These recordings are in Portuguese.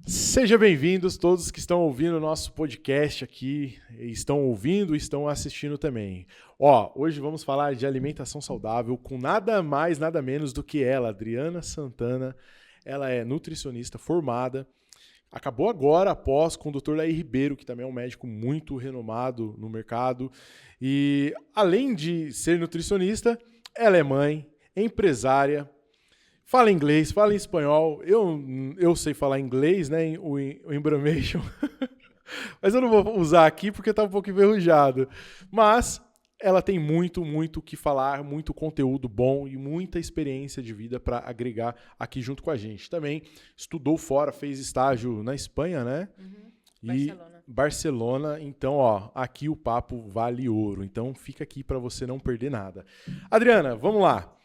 Sejam bem-vindos todos que estão ouvindo o nosso podcast aqui, estão ouvindo e estão assistindo também. Hoje vamos falar de alimentação saudável com nada mais, nada menos do que ela, Adriana Santana. Ela é nutricionista formada, acabou agora após com o Dr. Laí Ribeiro, que também é um médico muito renomado no mercado. E além de ser nutricionista, ela é mãe, empresária, fala inglês, fala em espanhol. Eu sei falar inglês, né? O Embramation. Mas eu não vou usar aqui porque tá um pouco enferrujado. Mas ela tem muito o que falar, muito conteúdo bom e muita experiência de vida para agregar aqui junto com a gente. Também estudou fora, fez estágio na Espanha, né? E Barcelona. Então, aqui o papo vale ouro. Então, fica aqui para você não perder nada. Adriana, vamos lá.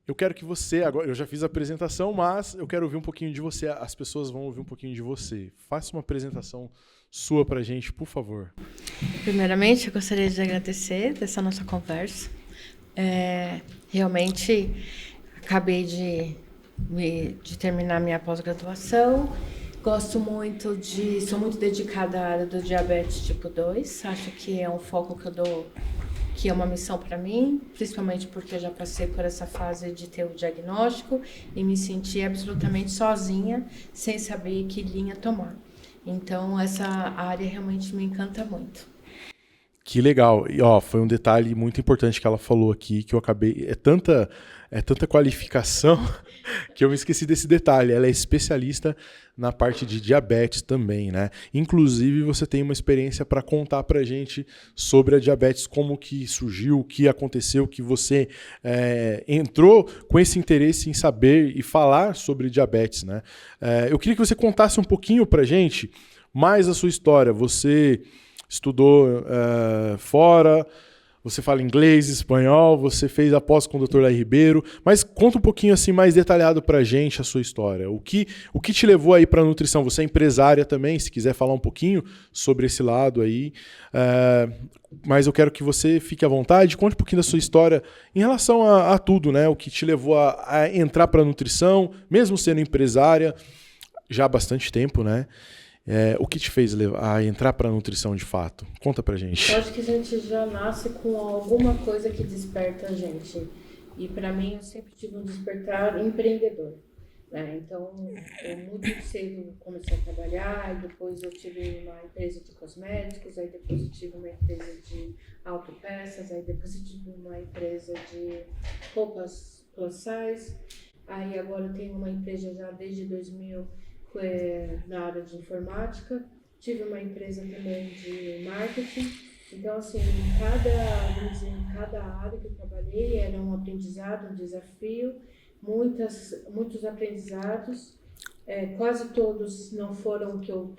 Eu quero que você, agora eu já fiz a apresentação, mas eu quero ouvir um pouquinho de você, as pessoas vão ouvir um pouquinho de você. Faça uma apresentação sua pra gente, por favor. Primeiramente, eu gostaria de agradecer dessa nossa conversa. Realmente, acabei de terminar minha pós-graduação. Sou muito dedicada à área do diabetes tipo 2. Acho que é um foco que eu dou, que é uma missão para mim, principalmente porque eu já passei por essa fase de ter o diagnóstico e me senti absolutamente sozinha, sem saber que linha tomar. Então, essa área realmente me encanta muito. Que legal. E foi um detalhe muito importante que ela falou aqui, que eu acabei... É tanta qualificação que eu me esqueci desse detalhe. Ela é especialista na parte de diabetes também, né? Inclusive, você tem uma experiência para contar pra gente sobre a diabetes, como que surgiu, o que aconteceu, que você entrou com esse interesse em saber e falar sobre diabetes, né? Eu queria que você contasse um pouquinho pra gente mais a sua história. Você estudou fora, você fala inglês, espanhol, você fez a pós com o Dr. Laí Ribeiro, mas conta um pouquinho assim mais detalhado pra gente a sua história. O que te levou aí pra nutrição? Você é empresária também, se quiser falar um pouquinho sobre esse lado aí, mas eu quero que você fique à vontade, conte um pouquinho da sua história em relação a tudo, né? O que te levou a entrar pra nutrição, mesmo sendo empresária, já há bastante tempo, né? O que te fez a entrar para a nutrição de fato? Conta pra gente. Eu acho que a gente já nasce com alguma coisa que desperta a gente. E para mim, eu sempre tive um despertar empreendedor, né? Então, eu muito cedo comecei a trabalhar, e depois eu tive uma empresa de cosméticos, aí depois eu tive uma empresa de autopeças, aí depois eu tive uma empresa de roupas plus size, aí agora eu tenho uma empresa já desde 2000, na área de informática, tive uma empresa também de marketing. Então, assim, em cada área que eu trabalhei era um aprendizado, um desafio, muitos aprendizados. Quase todos não foram o que eu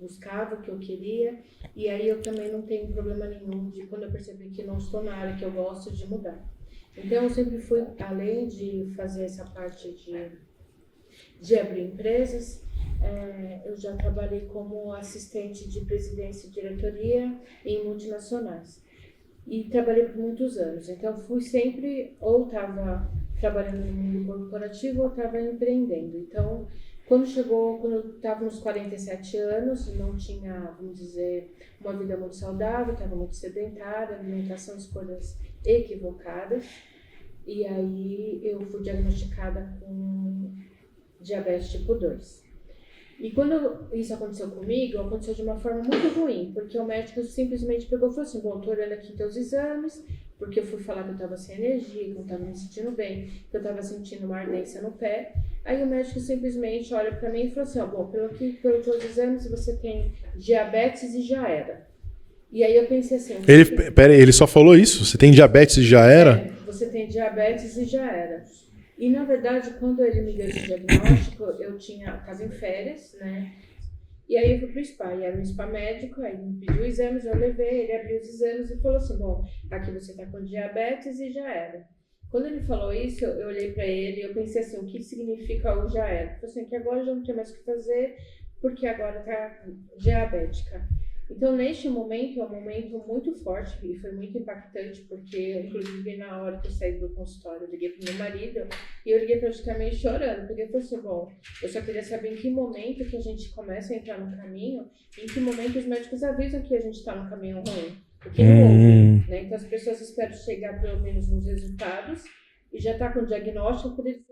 buscava, o que eu queria. E aí eu também não tenho problema nenhum de quando eu percebi que não estou na área que eu gosto de mudar. Então, eu sempre fui, além de fazer essa parte de abrir empresas, eu já trabalhei como assistente de presidência e diretoria em multinacionais. E trabalhei por muitos anos. Então, fui sempre, ou estava trabalhando no mundo corporativo, ou estava empreendendo. Então, quando eu estava nos 47 anos, não tinha, vamos dizer, uma vida muito saudável, estava muito sedentária, alimentação, escolhas equivocadas. E aí, eu fui diagnosticada com diabetes tipo 2. E quando isso aconteceu comigo, aconteceu de uma forma muito ruim, porque o médico simplesmente pegou e falou assim: bom, tô olhando aqui teus exames, porque eu fui falar que eu tava sem energia, que eu não tava me sentindo bem, que eu tava sentindo uma ardência no pé. Aí o médico simplesmente olha pra mim e falou assim: bom, pelos teus exames você tem diabetes e já era. E aí eu pensei assim... Ele só falou isso? Você tem diabetes e já era? Você tem diabetes e já era. E, na verdade, quando ele me deu esse diagnóstico, eu estava em férias, né? E aí eu fui pro spa, e era um spa médico, aí me pediu exames, eu levei, ele abriu os exames e falou assim: bom, aqui você tá com diabetes e já era. Quando ele falou isso, eu olhei para ele e eu pensei assim: o que significa o já era? Eu falei assim, que agora já não tem mais o que fazer, porque agora tá diabética. Então, neste momento, é um momento muito forte e foi muito impactante, porque, inclusive, na hora que eu saí do consultório, eu liguei pro meu marido e eu liguei praticamente chorando, porque eu falei assim, bom, eu só queria saber em que momento que a gente começa a entrar no caminho, em que momento os médicos avisam que a gente está no caminho ruim, porque não ouvem, né? Então, as pessoas esperam chegar, pelo menos, nos resultados e já tá com o diagnóstico por esse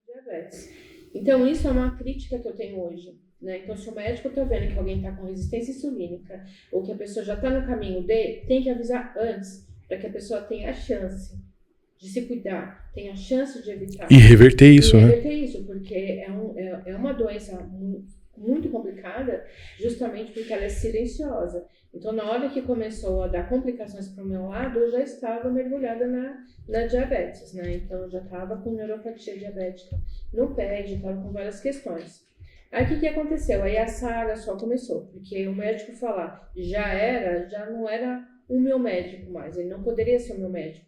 diabetes. Então, isso é uma crítica que eu tenho hoje. Né? Então, se o médico está vendo que alguém está com resistência insulínica ou que a pessoa já está no caminho tem que avisar antes, para que a pessoa tenha a chance de se cuidar, tenha a chance de evitar. E reverter isso, né? Reverter isso, porque é uma doença muito complicada, justamente porque ela é silenciosa. Então, na hora que começou a dar complicações para o meu lado, eu já estava mergulhada na diabetes, né? Então, eu já estava com neuropatia diabética no pé, já estava com várias questões. Aí, o que aconteceu? Aí a saga só começou, porque o médico falar já não era o meu médico mais, ele não poderia ser o meu médico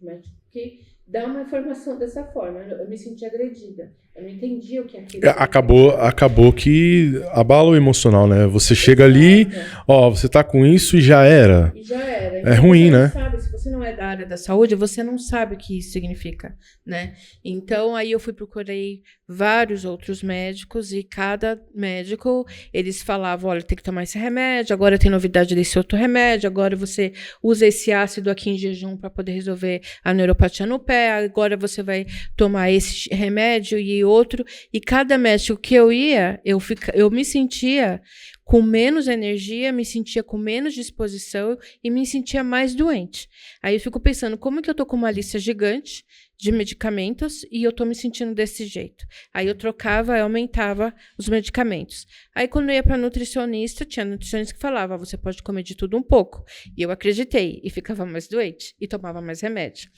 que dá uma informação dessa forma. Eu me senti agredida, eu não entendia o que aquilo acabou que abala o emocional, né? Você chega ali, ó, você tá com isso e já era. E já era. Então, é ruim, né? Sabe, se você não é da área da saúde, você não sabe o que isso significa, né? Então, aí eu procurei vários outros médicos e cada médico, eles falavam, olha, tem que tomar esse remédio, agora tem novidade desse outro remédio, agora você usa esse ácido aqui em jejum para poder resolver a neuropatia no pé, agora você vai tomar esse remédio e outro. E cada médico que eu ia, eu me sentia com menos energia, me sentia com menos disposição e me sentia mais doente. Aí eu fico pensando, como que eu tô com uma lista gigante de medicamentos e eu tô me sentindo desse jeito? Aí eu trocava e aumentava os medicamentos. Aí quando eu ia para nutricionista, tinha nutricionista que falava, você pode comer de tudo um pouco. E eu acreditei e ficava mais doente e tomava mais remédio.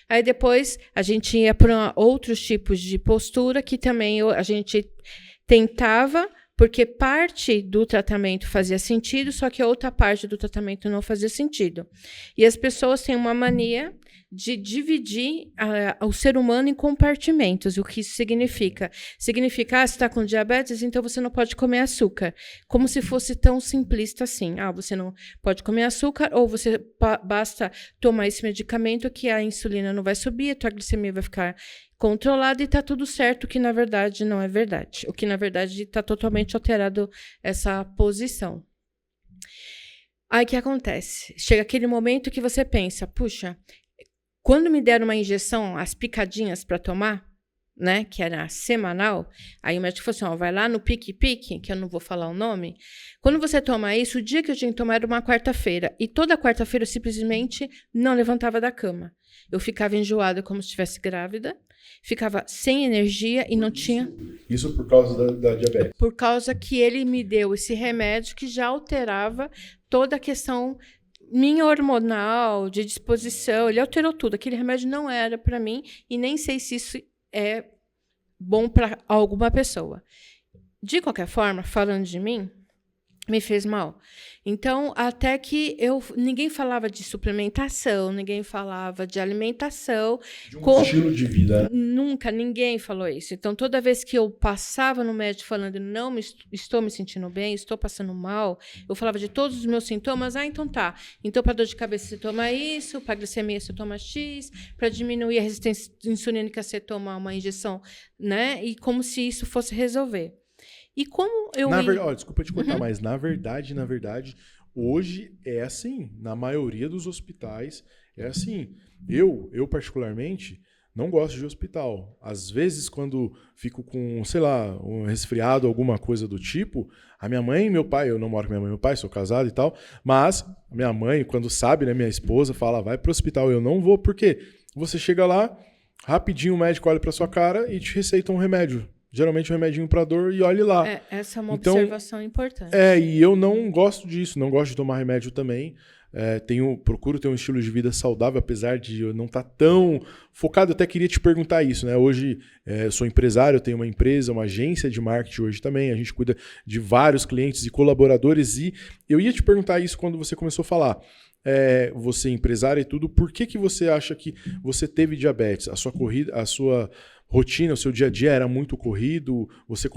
Aí depois a gente ia para outros tipos de postura que também a gente tentava, porque parte do tratamento fazia sentido, só que a outra parte do tratamento não fazia sentido. E as pessoas têm uma mania de dividir o ser humano em compartimentos. O que isso significa? Significa, você está com diabetes, então você não pode comer açúcar. Como se fosse tão simplista assim. Você não pode comer açúcar, ou você basta tomar esse medicamento que a insulina não vai subir, a tua glicemia vai ficar controlado e está tudo certo, o que na verdade não é verdade. O que na verdade está totalmente alterado essa posição. Aí o que acontece? Chega aquele momento que você pensa, puxa, quando me deram uma injeção, as picadinhas para tomar, né, que era semanal, aí o médico falou assim, vai lá no pique-pique, que eu não vou falar o nome, quando você toma isso, o dia que eu tinha que tomar era uma quarta-feira, e toda quarta-feira eu simplesmente não levantava da cama. Eu ficava enjoada como se estivesse grávida, ficava sem energia e não tinha... Isso por causa da diabetes? Por causa que ele me deu esse remédio que já alterava toda a questão minha hormonal, de disposição, ele alterou tudo. Aquele remédio não era para mim e nem sei se isso é bom para alguma pessoa. De qualquer forma, falando de mim, me fez mal. Então, até que ninguém falava de suplementação, ninguém falava de alimentação. De um estilo de vida. Nunca, ninguém falou isso. Então, toda vez que eu passava no médico falando, não estou me sentindo bem, estou passando mal, eu falava de todos os meus sintomas. Então tá. Então, para dor de cabeça, você toma isso, para glicemia, você toma X, para diminuir a resistência insulínica, você toma uma injeção, né? E como se isso fosse resolver. E como eu... desculpa te cortar, mas na verdade, hoje é assim. Na maioria dos hospitais é assim. Eu particularmente, não gosto de hospital. Às vezes, quando fico com, sei lá, um resfriado, alguma coisa do tipo, a minha mãe e meu pai, eu não moro com minha mãe e meu pai, sou casado e tal, mas a minha mãe, quando sabe, né, minha esposa, fala, vai pro hospital. Eu não vou, porque você chega lá, rapidinho o médico olha pra sua cara e te receita um remédio. Geralmente um remedinho para dor e olhe lá. Essa é uma observação importante. E eu não gosto disso, não gosto de tomar remédio também. Procuro ter um estilo de vida saudável, apesar de eu não estar tão focado. Eu até queria te perguntar isso, né? Hoje eu sou empresário, eu tenho uma empresa, uma agência de marketing hoje também. A gente cuida de vários clientes e colaboradores. E eu ia te perguntar isso quando você começou a falar. Você é empresário e tudo, por que você acha que você teve diabetes? A sua rotina, o seu dia a dia era muito corrido, você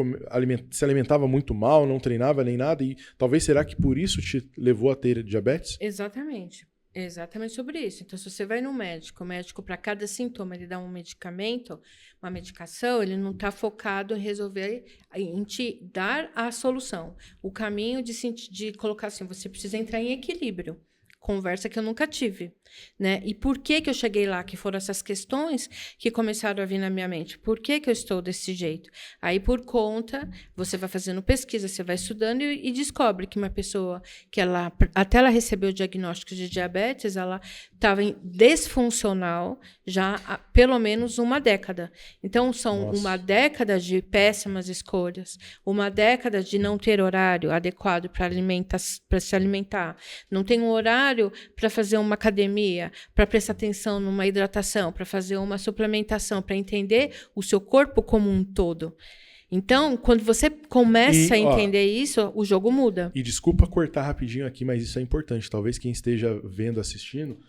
se alimentava muito mal, não treinava nem nada, e talvez será que por isso te levou a ter diabetes? Exatamente. Exatamente sobre isso. Então, se você vai no médico, o médico, para cada sintoma, ele dá um medicamento, uma medicação, ele não está focado em resolver, em te dar a solução. O caminho de colocar assim, você precisa entrar em equilíbrio. Conversa que eu nunca tive, né? E por que eu cheguei lá? Que foram essas questões que começaram a vir na minha mente. Por que eu estou desse jeito? Aí, por conta, você vai fazendo pesquisa, você vai estudando e descobre que uma pessoa que até ela recebeu o diagnóstico de diabetes, ela estava disfuncional já há pelo menos uma década. Então, são uma década de péssimas escolhas, uma década de não ter horário adequado para se alimentar, não tem um horário para fazer uma academia, para prestar atenção numa hidratação, para fazer uma suplementação, para entender o seu corpo como um todo. Então, quando você começa a entender isso, o jogo muda. E desculpa cortar rapidinho aqui, mas isso é importante. Talvez quem esteja vendo, assistindo,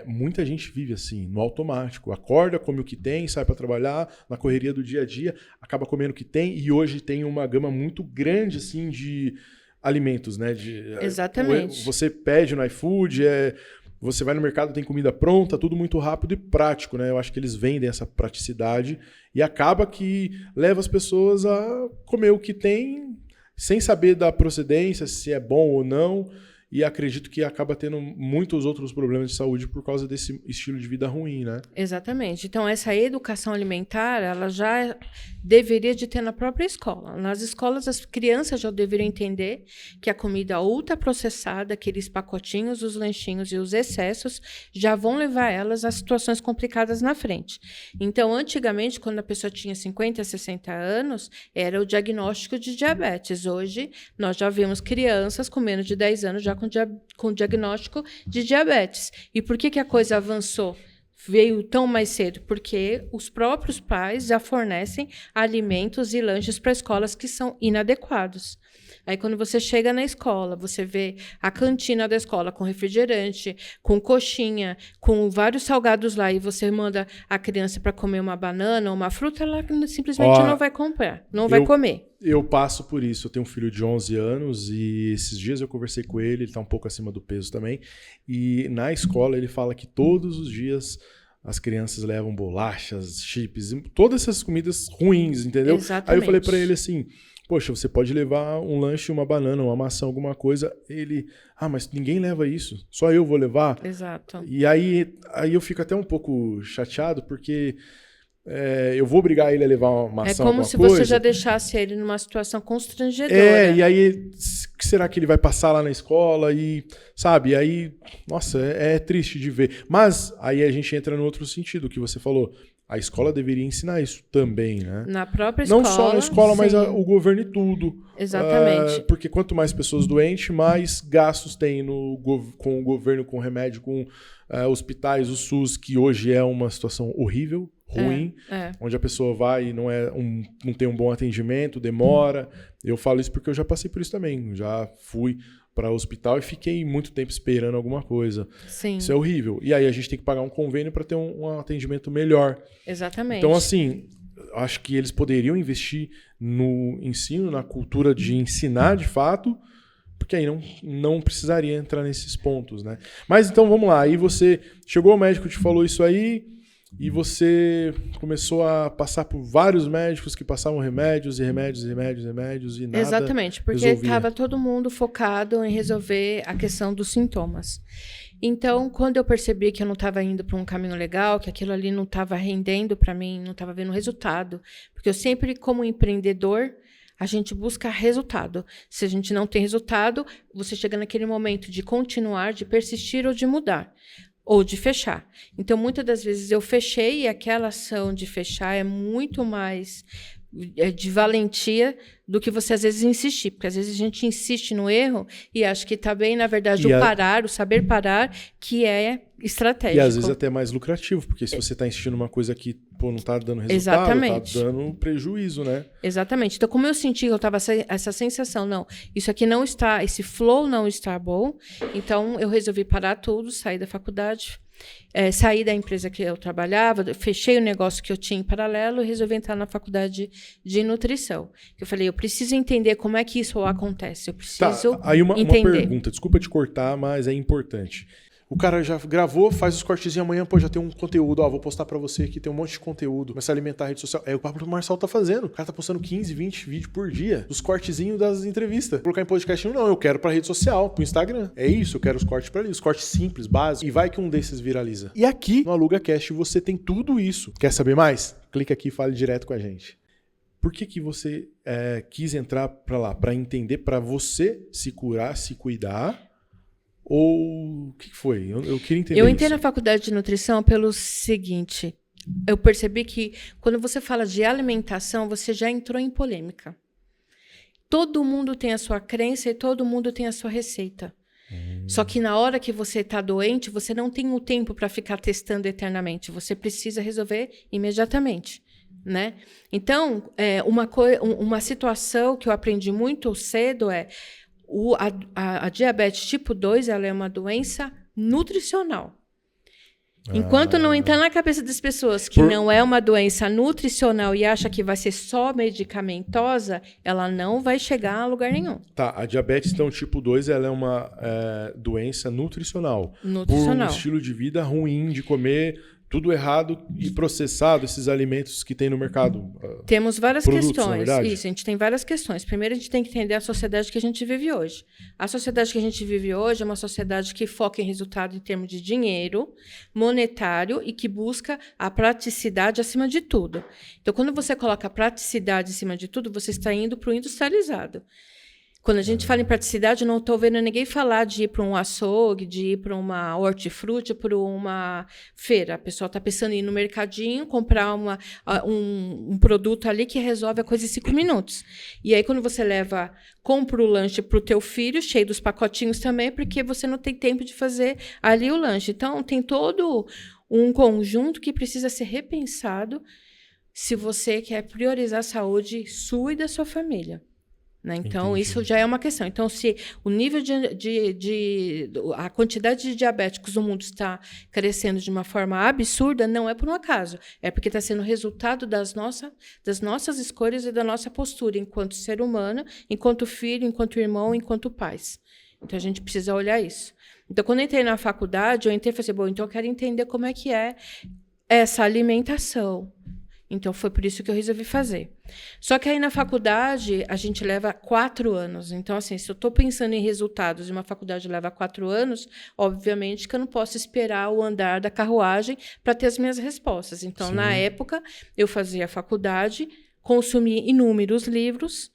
muita gente vive assim, no automático. Acorda, come o que tem, sai para trabalhar, na correria do dia a dia, acaba comendo o que tem, e hoje tem uma gama muito grande assim de alimentos, né? Exatamente. Você pede no iFood, você vai no mercado, tem comida pronta, tudo muito rápido e prático, né? Eu acho que eles vendem essa praticidade e acaba que leva as pessoas a comer o que tem sem saber da procedência, se é bom ou não. E acredito que acaba tendo muitos outros problemas de saúde por causa desse estilo de vida ruim, né? Exatamente. Então, essa educação alimentar, ela já deveria de ter na própria escola. Nas escolas, as crianças já deveriam entender que a comida ultraprocessada, aqueles pacotinhos, os lanchinhos e os excessos, já vão levar elas a situações complicadas na frente. Então, antigamente, quando a pessoa tinha 50, 60 anos, era o diagnóstico de diabetes. Hoje, nós já vemos crianças com menos de 10 anos já com diagnóstico de diabetes. E por que a coisa avançou? Veio tão mais cedo? Porque os próprios pais já fornecem alimentos e lanches para escolas que são inadequados. Aí, quando você chega na escola, você vê a cantina da escola com refrigerante, com coxinha, com vários salgados lá, e você manda a criança para comer uma banana ou uma fruta, ela simplesmente não vai comprar, não vai comer. Eu passo por isso. Eu tenho um filho de 11 anos e esses dias eu conversei com ele está um pouco acima do peso também. E na escola ele fala que todos os dias as crianças levam bolachas, chips, todas essas comidas ruins, entendeu? Exatamente. Aí eu falei para ele assim... Poxa, você pode levar um lanche, uma banana, uma maçã, alguma coisa. Ele, mas ninguém leva isso, só eu vou levar. Exato. E aí eu fico até um pouco chateado, porque eu vou obrigar ele a levar uma maçã, alguma coisa. É como se você já deixasse ele numa situação constrangedora. E aí, o que será que ele vai passar lá na escola? E, sabe, e aí, nossa, é triste de ver. Mas aí a gente entra no outro sentido, que você falou. A escola deveria ensinar isso também, né? Na própria escola. Não só na escola, mas o governo e tudo. Exatamente. Porque quanto mais pessoas doentes, mais gastos tem com o governo, com remédio, com hospitais, o SUS, que hoje é uma situação horrível, ruim, onde a pessoa vai e não tem um bom atendimento, demora. Eu falo isso porque eu já passei por isso também. Já fui para o hospital e fiquei muito tempo esperando alguma coisa. Sim. Isso é horrível. E aí a gente tem que pagar um convênio para ter um atendimento melhor. Exatamente. Então, assim, acho que eles poderiam investir no ensino, na cultura de ensinar de fato, porque aí não precisaria entrar nesses pontos, né? Mas então, vamos lá. Aí você chegou ao médico, te falou isso aí, e você começou a passar por vários médicos que passavam remédios e nada. Exatamente, porque estava todo mundo focado em resolver a questão dos sintomas. Então, quando eu percebi que eu não estava indo para um caminho legal, que aquilo ali não estava rendendo para mim, não estava vendo resultado, porque eu sempre, como empreendedor, a gente busca resultado. Se a gente não tem resultado, você chega naquele momento de continuar, de persistir ou de mudar. Ou de fechar. Então, muitas das vezes eu fechei e aquela ação de fechar é muito mais de valentia do que você, às vezes, insistir. Porque, às vezes, a gente insiste no erro e acha que está bem, na verdade, o saber parar, que é estratégico. E, às vezes, até mais lucrativo, porque se você está insistindo numa coisa que não está dando resultado, exatamente, está dando prejuízo, né? Exatamente. Então, como eu senti que eu estava essa sensação, não, isso aqui não está, esse flow não está bom, então eu resolvi parar tudo, sair da faculdade, Saí da empresa que eu trabalhava, fechei o negócio que eu tinha em paralelo e resolvi entrar na faculdade de nutrição. Eu falei, eu preciso entender como é que isso acontece. Eu preciso aí uma entender. pergunta, desculpa te cortar, mas é importante. O cara já gravou, faz os cortezinhos amanhã, pô, já tem um conteúdo, ó, vou postar pra você aqui, tem um monte de conteúdo, começa a alimentar a rede social. É o papo que o Marçal tá fazendo. O cara tá postando 15, 20 vídeos por dia, dos cortezinhos das entrevistas. Colocar em podcast, não, eu quero pra rede social, pro Instagram. É isso, eu quero os cortes pra ali, os cortes simples, básicos, e vai que um desses viraliza. E aqui, no AlugaCast, você tem tudo isso. Quer saber mais? Clica aqui e fale direto com a gente. Por que você quis entrar pra lá? Pra entender, pra você se curar, se cuidar? Ou o que foi? Eu queria entender Eu entrei isso. na faculdade de nutrição pelo seguinte, eu percebi que quando você fala de alimentação, você já entrou em polêmica. Todo mundo tem a sua crença e todo mundo tem a sua receita. Só que na hora que você está doente, você não tem o tempo para ficar testando eternamente. Você precisa resolver imediatamente. Né? Então, uma situação que eu aprendi muito cedo é a diabetes tipo 2, ela é uma doença nutricional. Enquanto não entrar na cabeça das pessoas que não é uma doença nutricional e acha que vai ser só medicamentosa, ela não vai chegar a lugar nenhum. Tá, a diabetes então tipo 2, ela é uma doença nutricional. Nutricional. Por um estilo de vida ruim, de comer tudo errado e processado, esses alimentos que tem no mercado. Temos várias questões. Isso, a gente tem várias questões. Primeiro, a gente tem que entender a sociedade que a gente vive hoje. A sociedade que a gente vive hoje é uma sociedade que foca em resultado em termos de dinheiro, monetário e que busca a praticidade acima de tudo. Então, quando você coloca a praticidade acima de tudo, você está indo para o industrializado. Quando a gente fala em praticidade, eu não estou vendo ninguém falar de ir para um açougue, de ir para uma hortifruti, para uma feira. A pessoa está pensando em ir no mercadinho, comprar um produto ali que resolve a coisa em 5 minutos. E aí, quando você compra o lanche para o teu filho, cheio dos pacotinhos também, porque você não tem tempo de fazer ali o lanche. Então, tem todo um conjunto que precisa ser repensado se você quer priorizar a saúde sua e da sua família. Né? Então, entendi. Isso já é uma questão. Então, se o nível a quantidade de diabéticos no mundo está crescendo de uma forma absurda, não é por um acaso. É porque está sendo resultado das nossas escolhas e da nossa postura enquanto ser humano, enquanto filho, enquanto irmão, enquanto pais. Então, a gente precisa olhar isso. Então, quando eu entrei na faculdade, eu entrei e falei, bom, então eu quero entender como é que é essa alimentação. Então, foi por isso que eu resolvi fazer. Só que aí, na faculdade, a gente leva 4 anos. Então, assim, se eu estou pensando em resultados e uma faculdade leva 4 anos, obviamente que eu não posso esperar o andar da carruagem para ter as minhas respostas. Então, sim, na época, eu fazia a faculdade, consumi inúmeros livros,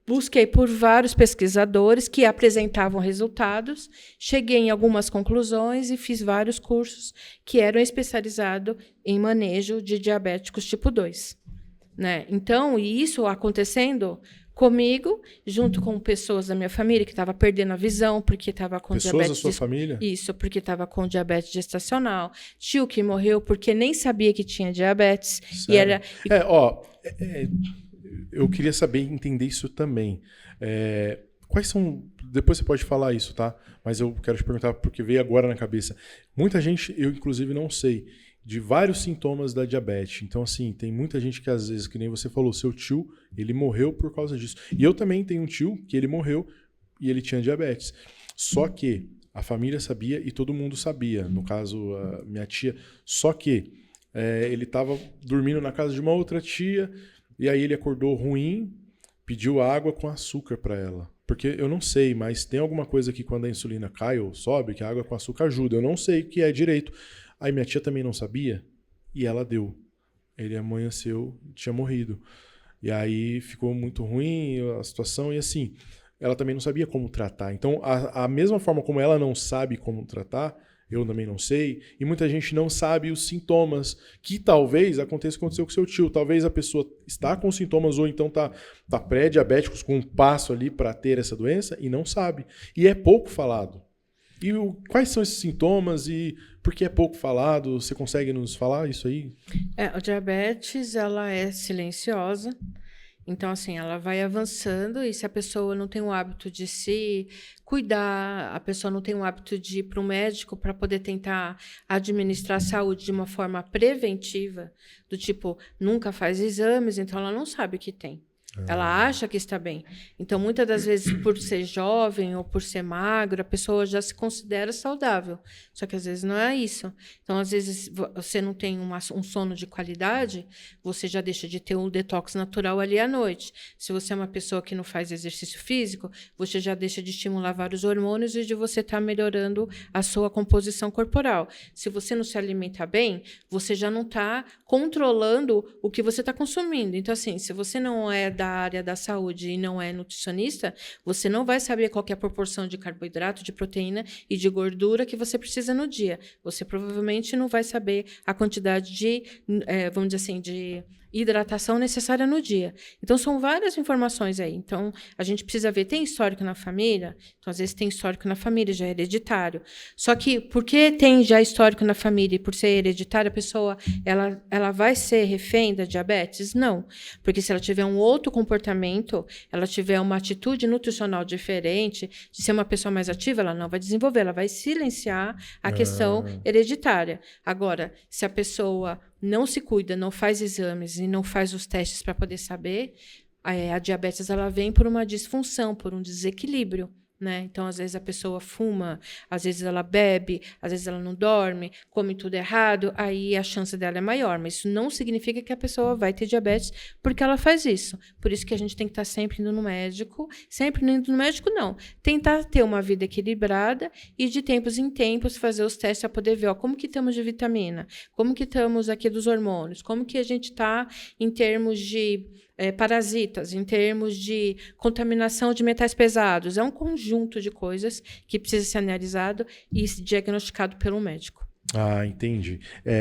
busquei por vários pesquisadores que apresentavam resultados, cheguei em algumas conclusões e fiz vários cursos que eram especializados em manejo de diabéticos tipo 2. Né? Então, e isso acontecendo comigo, junto com pessoas da minha família que estavam perdendo a visão porque estava com diabetes. Pessoas da sua família? Isso, porque estava com diabetes gestacional. Tio que morreu porque nem sabia que tinha diabetes. Sério? Eu queria saber entender isso também. Quais são... Depois você pode falar isso, tá? Mas eu quero te perguntar porque veio agora na cabeça. Muita gente, eu inclusive não sei, de vários sintomas da diabetes. Então, assim, tem muita gente que às vezes, que nem você falou, seu tio, ele morreu por causa disso. E eu também tenho um tio que ele morreu e ele tinha diabetes. Só que a família sabia e todo mundo sabia. No caso, a minha tia. Só que ele estava dormindo na casa de uma outra tia... E aí ele acordou ruim, pediu água com açúcar para ela. Porque eu não sei, mas tem alguma coisa que quando a insulina cai ou sobe, que a água com açúcar ajuda. Eu não sei o que é direito. Aí minha tia também não sabia e ela deu. Ele amanheceu, tinha morrido. E aí ficou muito ruim a situação e assim, ela também não sabia como tratar. Então, a mesma forma como ela não sabe como tratar, eu também não sei, e muita gente não sabe os sintomas, que talvez aconteceu com o seu tio. Talvez a pessoa está com sintomas ou então está pré-diabéticos com um passo ali para ter essa doença e não sabe. E é pouco falado. E quais são esses sintomas e por que é pouco falado? Você consegue nos falar isso aí? A diabetes, ela é silenciosa Então, assim, ela vai avançando e se a pessoa não tem o hábito de se cuidar, a pessoa não tem o hábito de ir para o médico para poder tentar administrar a saúde de uma forma preventiva, do tipo, nunca faz exames, então ela não sabe o que tem. Ela acha que está bem. Então, muitas das vezes, por ser jovem ou por ser magro, a pessoa já se considera saudável. Só que às vezes não é isso. Então, às vezes, você não tem um sono de qualidade, você já deixa de ter um detox natural ali à noite. Se você é uma pessoa que não faz exercício físico, você já deixa de estimular vários hormônios e de você estar melhorando a sua composição corporal. Se você não se alimenta bem, você já não está controlando o que você está consumindo. Então, assim, se você não é da área da saúde e não é nutricionista, você não vai saber qual que é a proporção de carboidrato, de proteína e de gordura que você precisa no dia. Você provavelmente não vai saber a quantidade de, vamos dizer assim, de hidratação necessária no dia. Então, são várias informações aí. Então, a gente precisa ver, tem histórico na família? Então, às vezes tem histórico na família, já é hereditário. Só que, porque tem já histórico na família e por ser hereditário, a pessoa ela vai ser refém da diabetes? Não. Porque se ela tiver um outro comportamento, ela tiver uma atitude nutricional diferente, de ser uma pessoa mais ativa, ela não vai desenvolver, ela vai silenciar a questão hereditária. Agora, se a pessoa não se cuida, não faz exames e não faz os testes para poder saber, a diabetes ela vem por uma disfunção, por um desequilíbrio. Né? Então, às vezes a pessoa fuma, às vezes ela bebe, às vezes ela não dorme, come tudo errado, aí a chance dela é maior. Mas isso não significa que a pessoa vai ter diabetes porque ela faz isso. Por isso que a gente tem que estar sempre indo no médico. Sempre indo no médico, não. Tentar ter uma vida equilibrada e de tempos em tempos fazer os testes para poder ver como que estamos de vitamina, como que estamos aqui dos hormônios, como que a gente está em termos de parasitas, em termos de contaminação de metais pesados. É um conjunto de coisas que precisa ser analisado e diagnosticado pelo médico. Ah, entendi.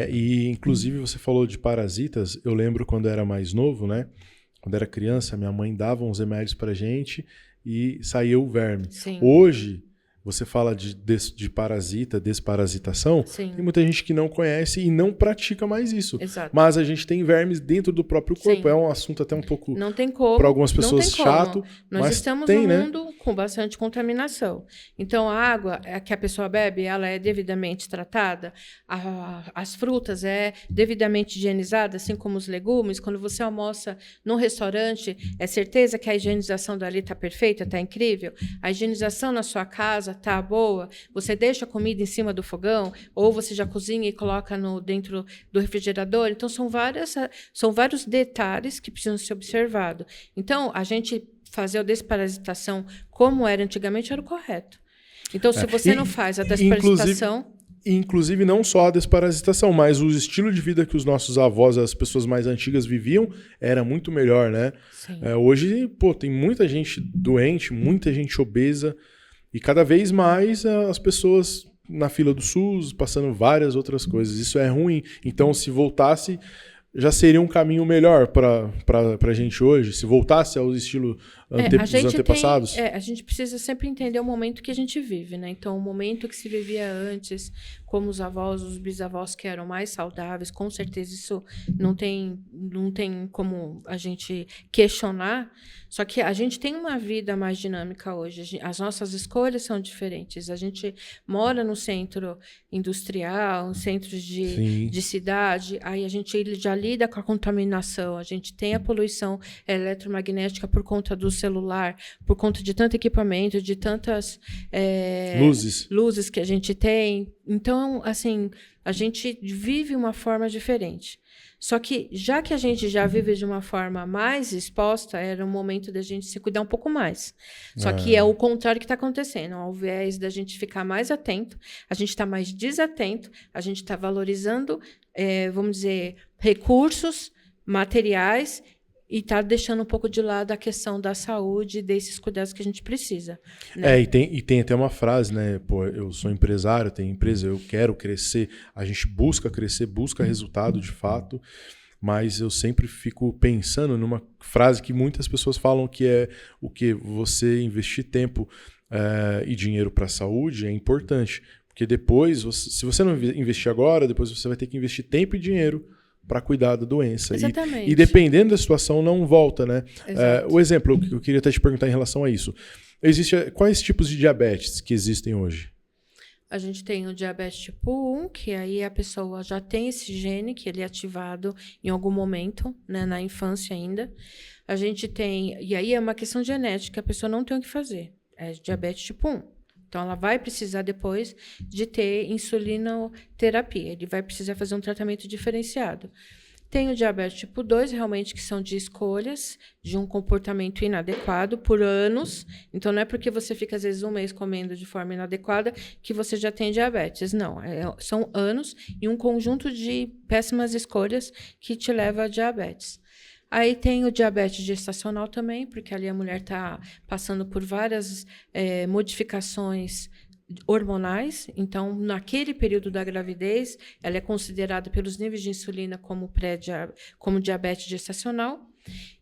E, inclusive, você falou de parasitas. Eu lembro quando eu era mais novo, né? Quando era criança, minha mãe dava uns remédios pra gente e saía o verme. Sim. Hoje, você fala de parasita, desparasitação, Sim. tem muita gente que não conhece e não pratica mais isso. Exato. Mas a gente tem vermes dentro do próprio corpo. Sim. É um assunto até um pouco, não tem como, para algumas pessoas, chato. Nós mas estamos tem, num né? mundo com bastante contaminação. Então, a água que a pessoa bebe, ela é devidamente tratada. As frutas é devidamente higienizada, assim como os legumes. Quando você almoça num restaurante, é certeza que a higienização dali está perfeita, está incrível? A higienização na sua casa está boa? Você deixa a comida em cima do fogão? Ou você já cozinha e coloca dentro do refrigerador? Então, são vários detalhes que precisam ser observados. Então, a gente fazer a desparasitação como era antigamente era o correto. Então, se você não faz a desparasitação... Inclusive, não só a desparasitação, mas o estilo de vida que os nossos avós, as pessoas mais antigas viviam, era muito melhor, né? Hoje, tem muita gente doente, muita gente obesa, e cada vez mais as pessoas na fila do SUS, passando várias outras coisas. Isso é ruim. Então, se voltasse... já seria um caminho melhor para a gente hoje, se voltasse ao estilo dos antepassados? A gente precisa sempre entender o momento que a gente vive, né? Então, o momento que se vivia antes, como os avós, os bisavós que eram mais saudáveis, com certeza isso não tem como a gente questionar. Só que a gente tem uma vida mais dinâmica hoje. As nossas escolhas são diferentes. A gente mora no centro industrial, no centro de cidade, aí a gente já lida com a contaminação, a gente tem a poluição eletromagnética por conta do celular, por conta de tanto equipamento, de tantas luzes que a gente tem. Então, assim, a gente vive uma forma diferente. Só que, já que a gente já vive de uma forma mais exposta, era o momento da gente se cuidar um pouco mais. Só que é o contrário que está acontecendo. Ao invés da gente ficar mais atento, a gente está mais desatento, a gente está valorizando, vamos dizer, recursos materiais e está deixando um pouco de lado a questão da saúde e desses cuidados que a gente precisa. Né? E tem até uma frase, né? Eu sou empresário, tenho empresa, eu quero crescer. A gente busca crescer, busca resultado de fato, mas eu sempre fico pensando numa frase que muitas pessoas falam que é o que você investir tempo e dinheiro para a saúde é importante. Porque depois, se você não investir agora, depois você vai ter que investir tempo e dinheiro para cuidar da doença. Exatamente. E dependendo da situação, não volta, né? Exato. O exemplo que eu queria até te perguntar em relação a isso. Quais tipos de diabetes que existem hoje? A gente tem o diabetes tipo 1, que aí a pessoa já tem esse gene, que ele é ativado em algum momento, né, na infância ainda. A gente tem, e aí é uma questão genética, a pessoa não tem o que fazer. É diabetes tipo 1. Então, ela vai precisar depois de ter insulinoterapia. Ele vai precisar fazer um tratamento diferenciado. Tem o diabetes tipo 2, realmente, que são de escolhas, de um comportamento inadequado por anos. Então, não é porque você fica, às vezes, um mês comendo de forma inadequada que você já tem diabetes. Não, são anos e um conjunto de péssimas escolhas que te leva a diabetes. Aí tem o diabetes gestacional também, porque ali a mulher está passando por várias modificações hormonais. Então, naquele período da gravidez, ela é considerada pelos níveis de insulina como diabetes gestacional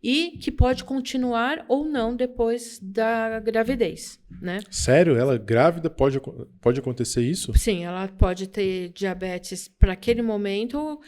e que pode continuar ou não depois da gravidez, né? Sério? Ela grávida pode acontecer isso? Sim, ela pode ter diabetes para aquele momento,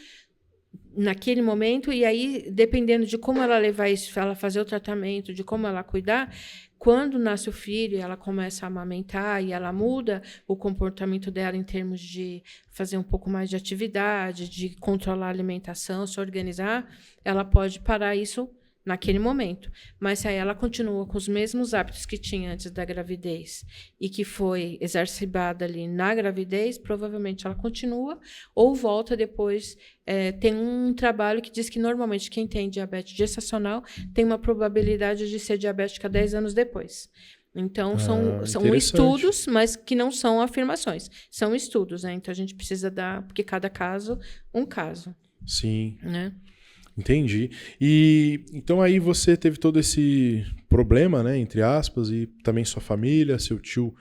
naquele momento, e aí, dependendo de como ela levar isso, ela fazer o tratamento, de como ela cuidar, quando nasce o filho e ela começa a amamentar e ela muda o comportamento dela em termos de fazer um pouco mais de atividade, de controlar a alimentação, se organizar, ela pode parar isso naquele momento. Mas se aí ela continua com os mesmos hábitos que tinha antes da gravidez e que foi exacerbada ali na gravidez, provavelmente ela continua ou volta depois. Tem um trabalho que diz que normalmente quem tem diabetes gestacional tem uma probabilidade de ser diabética 10 anos depois. Então, são estudos, mas que não são afirmações. São estudos, né? Então, a gente precisa porque cada caso, um caso. Sim. Né? Entendi. E então aí você teve todo esse problema, né, entre aspas, e também sua família, seu tio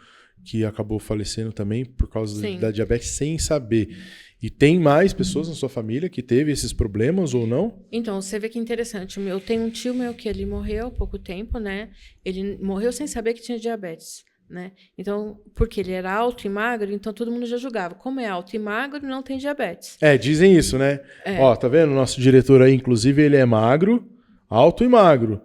que acabou falecendo também por causa da diabetes sem saber. E tem mais pessoas na sua família que teve esses problemas ou não? Então, você vê que interessante. Eu tenho um tio meu que ele morreu há pouco tempo, né? Ele morreu sem saber que tinha diabetes. Né? Então, porque ele era alto e magro, então todo mundo já julgava. Como é alto e magro, não tem diabetes. Dizem isso, né? Ó, tá vendo? O nosso diretor aí, inclusive, ele é magro, alto e magro.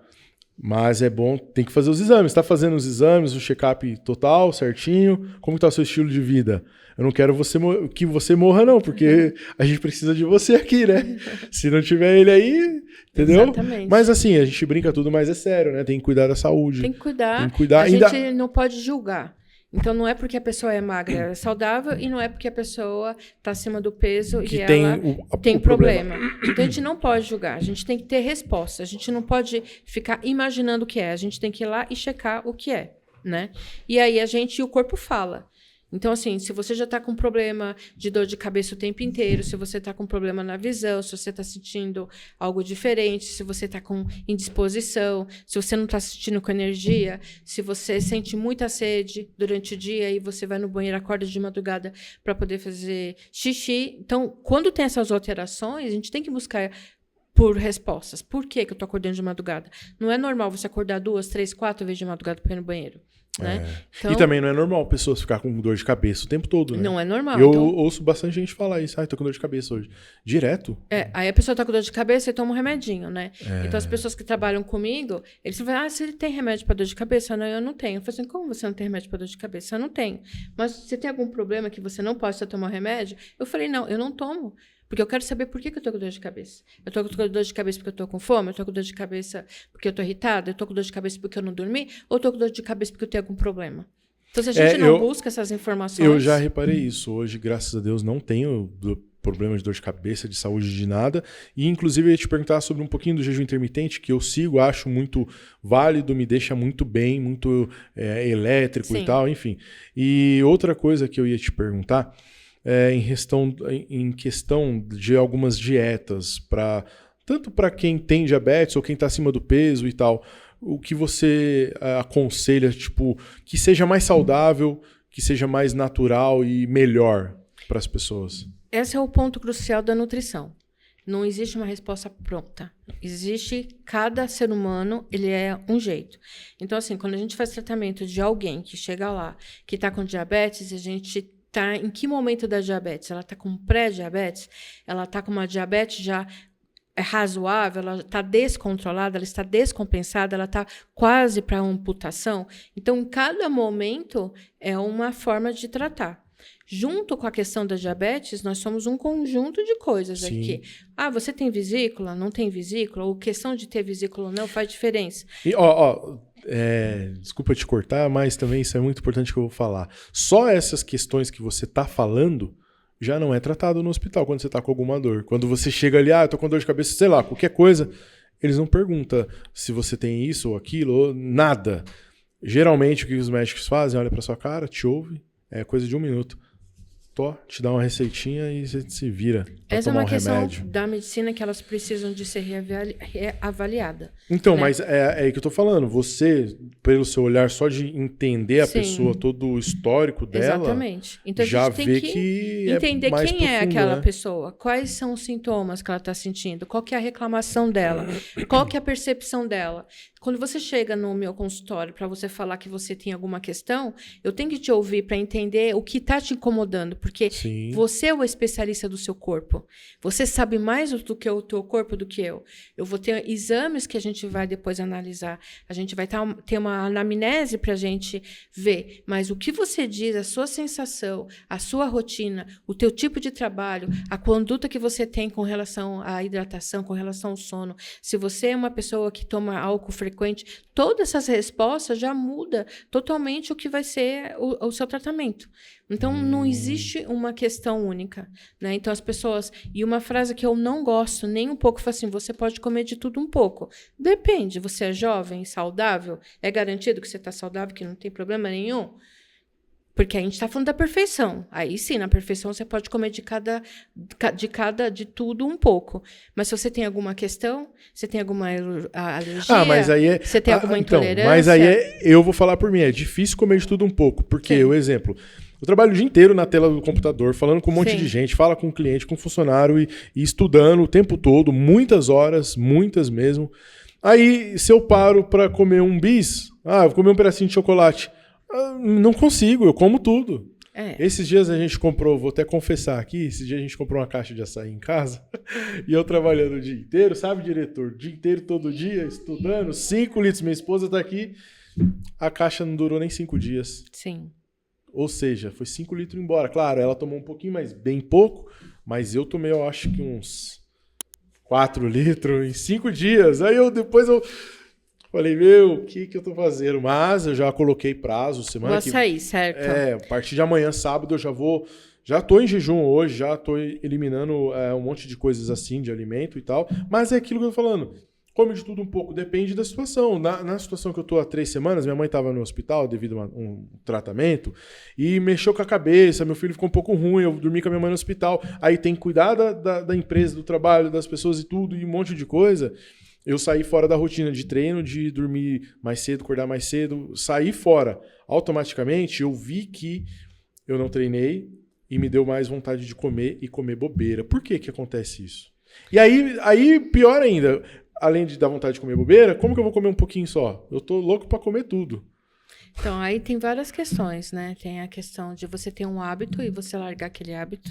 Mas é bom, tem que fazer os exames. Tá fazendo os exames, o check-up total, certinho. Como tá o seu estilo de vida? Eu não quero que você morra, não, porque a gente precisa de você aqui, né? Se não tiver ele aí, entendeu? Exatamente. Mas assim, a gente brinca tudo, mas é sério, né? Tem que cuidar da saúde. Tem que cuidar. Tem que cuidar. A gente não pode julgar. Então, não é porque a pessoa é magra, ela é saudável, e não é porque a pessoa está acima do peso que e ela tem problema. Então, a gente não pode julgar. A gente tem que ter resposta. A gente não pode ficar imaginando o que é. A gente tem que ir lá e checar o que é, né? E aí, o corpo fala. Então, assim, se você já está com problema de dor de cabeça o tempo inteiro, se você está com problema na visão, se você está sentindo algo diferente, se você está com indisposição, se você não está se sentindo com energia, se você sente muita sede durante o dia e você vai no banheiro, acorda de madrugada para poder fazer xixi. Então, quando tem essas alterações, a gente tem que buscar por respostas. Por que eu estou acordando de madrugada? Não é normal você acordar 2, 3, 4 vezes de madrugada para ir no banheiro. Né? Então, e também não é normal pessoas ficar com dor de cabeça o tempo todo, né? Não é normal. Eu ouço bastante gente falar isso. Tô com dor de cabeça hoje. Direto? Aí a pessoa tá com dor de cabeça e toma um remedinho, né? Então as pessoas que trabalham comigo, eles falam, você tem remédio para dor de cabeça? Não, eu não tenho. Eu falo assim, como você não tem remédio para dor de cabeça? Eu não tenho. Mas você tem algum problema que você não possa tomar remédio? Eu falei, não, eu não tomo. Porque eu quero saber por que eu tô com dor de cabeça. Eu tô com dor de cabeça porque eu tô com fome? Eu tô com dor de cabeça porque eu tô irritada? Eu tô com dor de cabeça porque eu não dormi? Ou eu tô com dor de cabeça porque eu tenho algum problema? Então, se a gente não busca essas informações... Eu já reparei isso. Hoje, graças a Deus, não tenho problema de dor de cabeça, de saúde, de nada. E, inclusive, eu ia te perguntar sobre um pouquinho do jejum intermitente, que eu sigo, acho muito válido, me deixa muito bem, muito elétrico. Sim. E tal, enfim. E outra coisa que eu ia te perguntar... em questão de algumas dietas, tanto para quem tem diabetes ou quem está acima do peso e tal, o que você aconselha, tipo, que seja mais saudável, que seja mais natural e melhor para as pessoas? Esse é o ponto crucial da nutrição. Não existe uma resposta pronta. Cada ser humano, ele é um jeito. Então, assim, quando a gente faz tratamento de alguém que chega lá, que está com diabetes, a gente está em que momento da diabetes? Ela está com pré-diabetes? Ela está com uma diabetes já razoável? Ela está descontrolada? Ela está descompensada? Ela está quase para amputação? Então, em cada momento é uma forma de tratar. Junto com a questão da diabetes, nós somos um conjunto de coisas aqui. Você tem vesícula? Não tem vesícula? Ou questão de ter vesícula ou não faz diferença. E, desculpa te cortar, mas também isso é muito importante que eu vou falar. Só essas questões que você está falando já não é tratado no hospital quando você está com alguma dor. Quando você chega ali, eu tô com dor de cabeça, sei lá, qualquer coisa, eles não perguntam se você tem isso ou aquilo, ou nada. Geralmente o que os médicos fazem, olha para sua cara, te ouve, é coisa de 1 minuto. Te dá uma receitinha e você se vira. Essa é uma questão remédio. da medicina que elas precisam de ser reavaliada. Então, né? Mas é aí que eu tô falando. Você, pelo seu olhar só de entender a Sim. pessoa, todo o histórico dela, Exatamente. Então a já gente tem vê que é entender mais quem é profundo, aquela né? pessoa, quais são os sintomas que ela está sentindo, qual que é a reclamação dela, qual que é a percepção dela. Quando você chega no meu consultório para você falar que você tem alguma questão, eu tenho que te ouvir para entender o que está te incomodando, porque Sim. você é o especialista do seu corpo. Você sabe mais do que o teu corpo do que eu. Eu vou ter exames que a gente vai depois analisar. A gente vai ter uma anamnese para a gente ver. Mas o que você diz, a sua sensação, a sua rotina, o teu tipo de trabalho, a conduta que você tem com relação à hidratação, com relação ao sono, se você é uma pessoa que toma álcool frequente, todas essas respostas já mudam totalmente o que vai ser o seu tratamento. Então, não existe uma questão única, né? Então, as pessoas... E uma frase que eu não gosto nem um pouco, foi assim, você pode comer de tudo um pouco. Depende, você é jovem, saudável? É garantido que você está saudável, que não tem problema nenhum? Porque a gente está falando da perfeição. Aí sim, na perfeição você pode comer de tudo um pouco. Mas se você tem alguma questão, você tem alguma alergia, mas aí você tem alguma intolerância... Mas aí eu vou falar por mim, é difícil comer de tudo um pouco. Porque, o exemplo, eu trabalho o dia inteiro na tela do computador, falando com um monte de gente, fala com cliente, com funcionário e estudando o tempo todo, muitas horas, muitas mesmo. Aí, se eu paro para comer um bis, vou comer um pedacinho de chocolate. Não consigo, eu como tudo. Esses dias a gente comprou, vou até confessar aqui, esses dias a gente comprou uma caixa de açaí em casa e eu trabalhando o dia inteiro, sabe, diretor? O dia inteiro, todo dia, estudando, 5 litros. Minha esposa tá aqui, a caixa não durou nem 5 dias. Sim. Ou seja, foi 5 litros embora. Claro, ela tomou um pouquinho, mas bem pouco, mas eu tomei, eu acho que uns 4 litros em 5 dias. Aí depois eu falei, o que eu tô fazendo? Mas eu já coloquei prazo, semana que... açaí, certo? A partir de amanhã, sábado, eu já tô em jejum hoje, já tô eliminando um monte de coisas assim, de alimento e tal. Mas é aquilo que eu tô falando. Come de tudo um pouco, depende da situação. Na situação que eu tô há 3 semanas, minha mãe tava no hospital devido a um tratamento e mexeu com a cabeça, meu filho ficou um pouco ruim, eu dormi com a minha mãe no hospital. Aí tem que cuidar da empresa, do trabalho, das pessoas e tudo, e um monte de coisa. Eu saí fora da rotina de treino, de dormir mais cedo, acordar mais cedo, saí fora. Automaticamente eu vi que eu não treinei e me deu mais vontade de comer e comer bobeira. Por que acontece isso? E aí pior ainda, além de dar vontade de comer bobeira, como que eu vou comer um pouquinho só? Eu tô louco pra comer tudo. Então, aí tem várias questões, né? Tem a questão de você ter um hábito e você largar aquele hábito.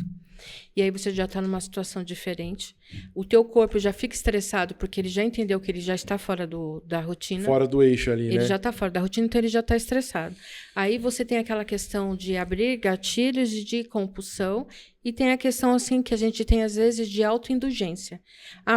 E aí você já está numa situação diferente. O teu corpo já fica estressado porque ele já entendeu que ele já está fora da rotina. Fora do eixo ali, né? Ele já está fora da rotina, então ele já está estressado. Aí você tem aquela questão de abrir gatilhos de compulsão e tem a questão assim que a gente tem às vezes de autoindulgência.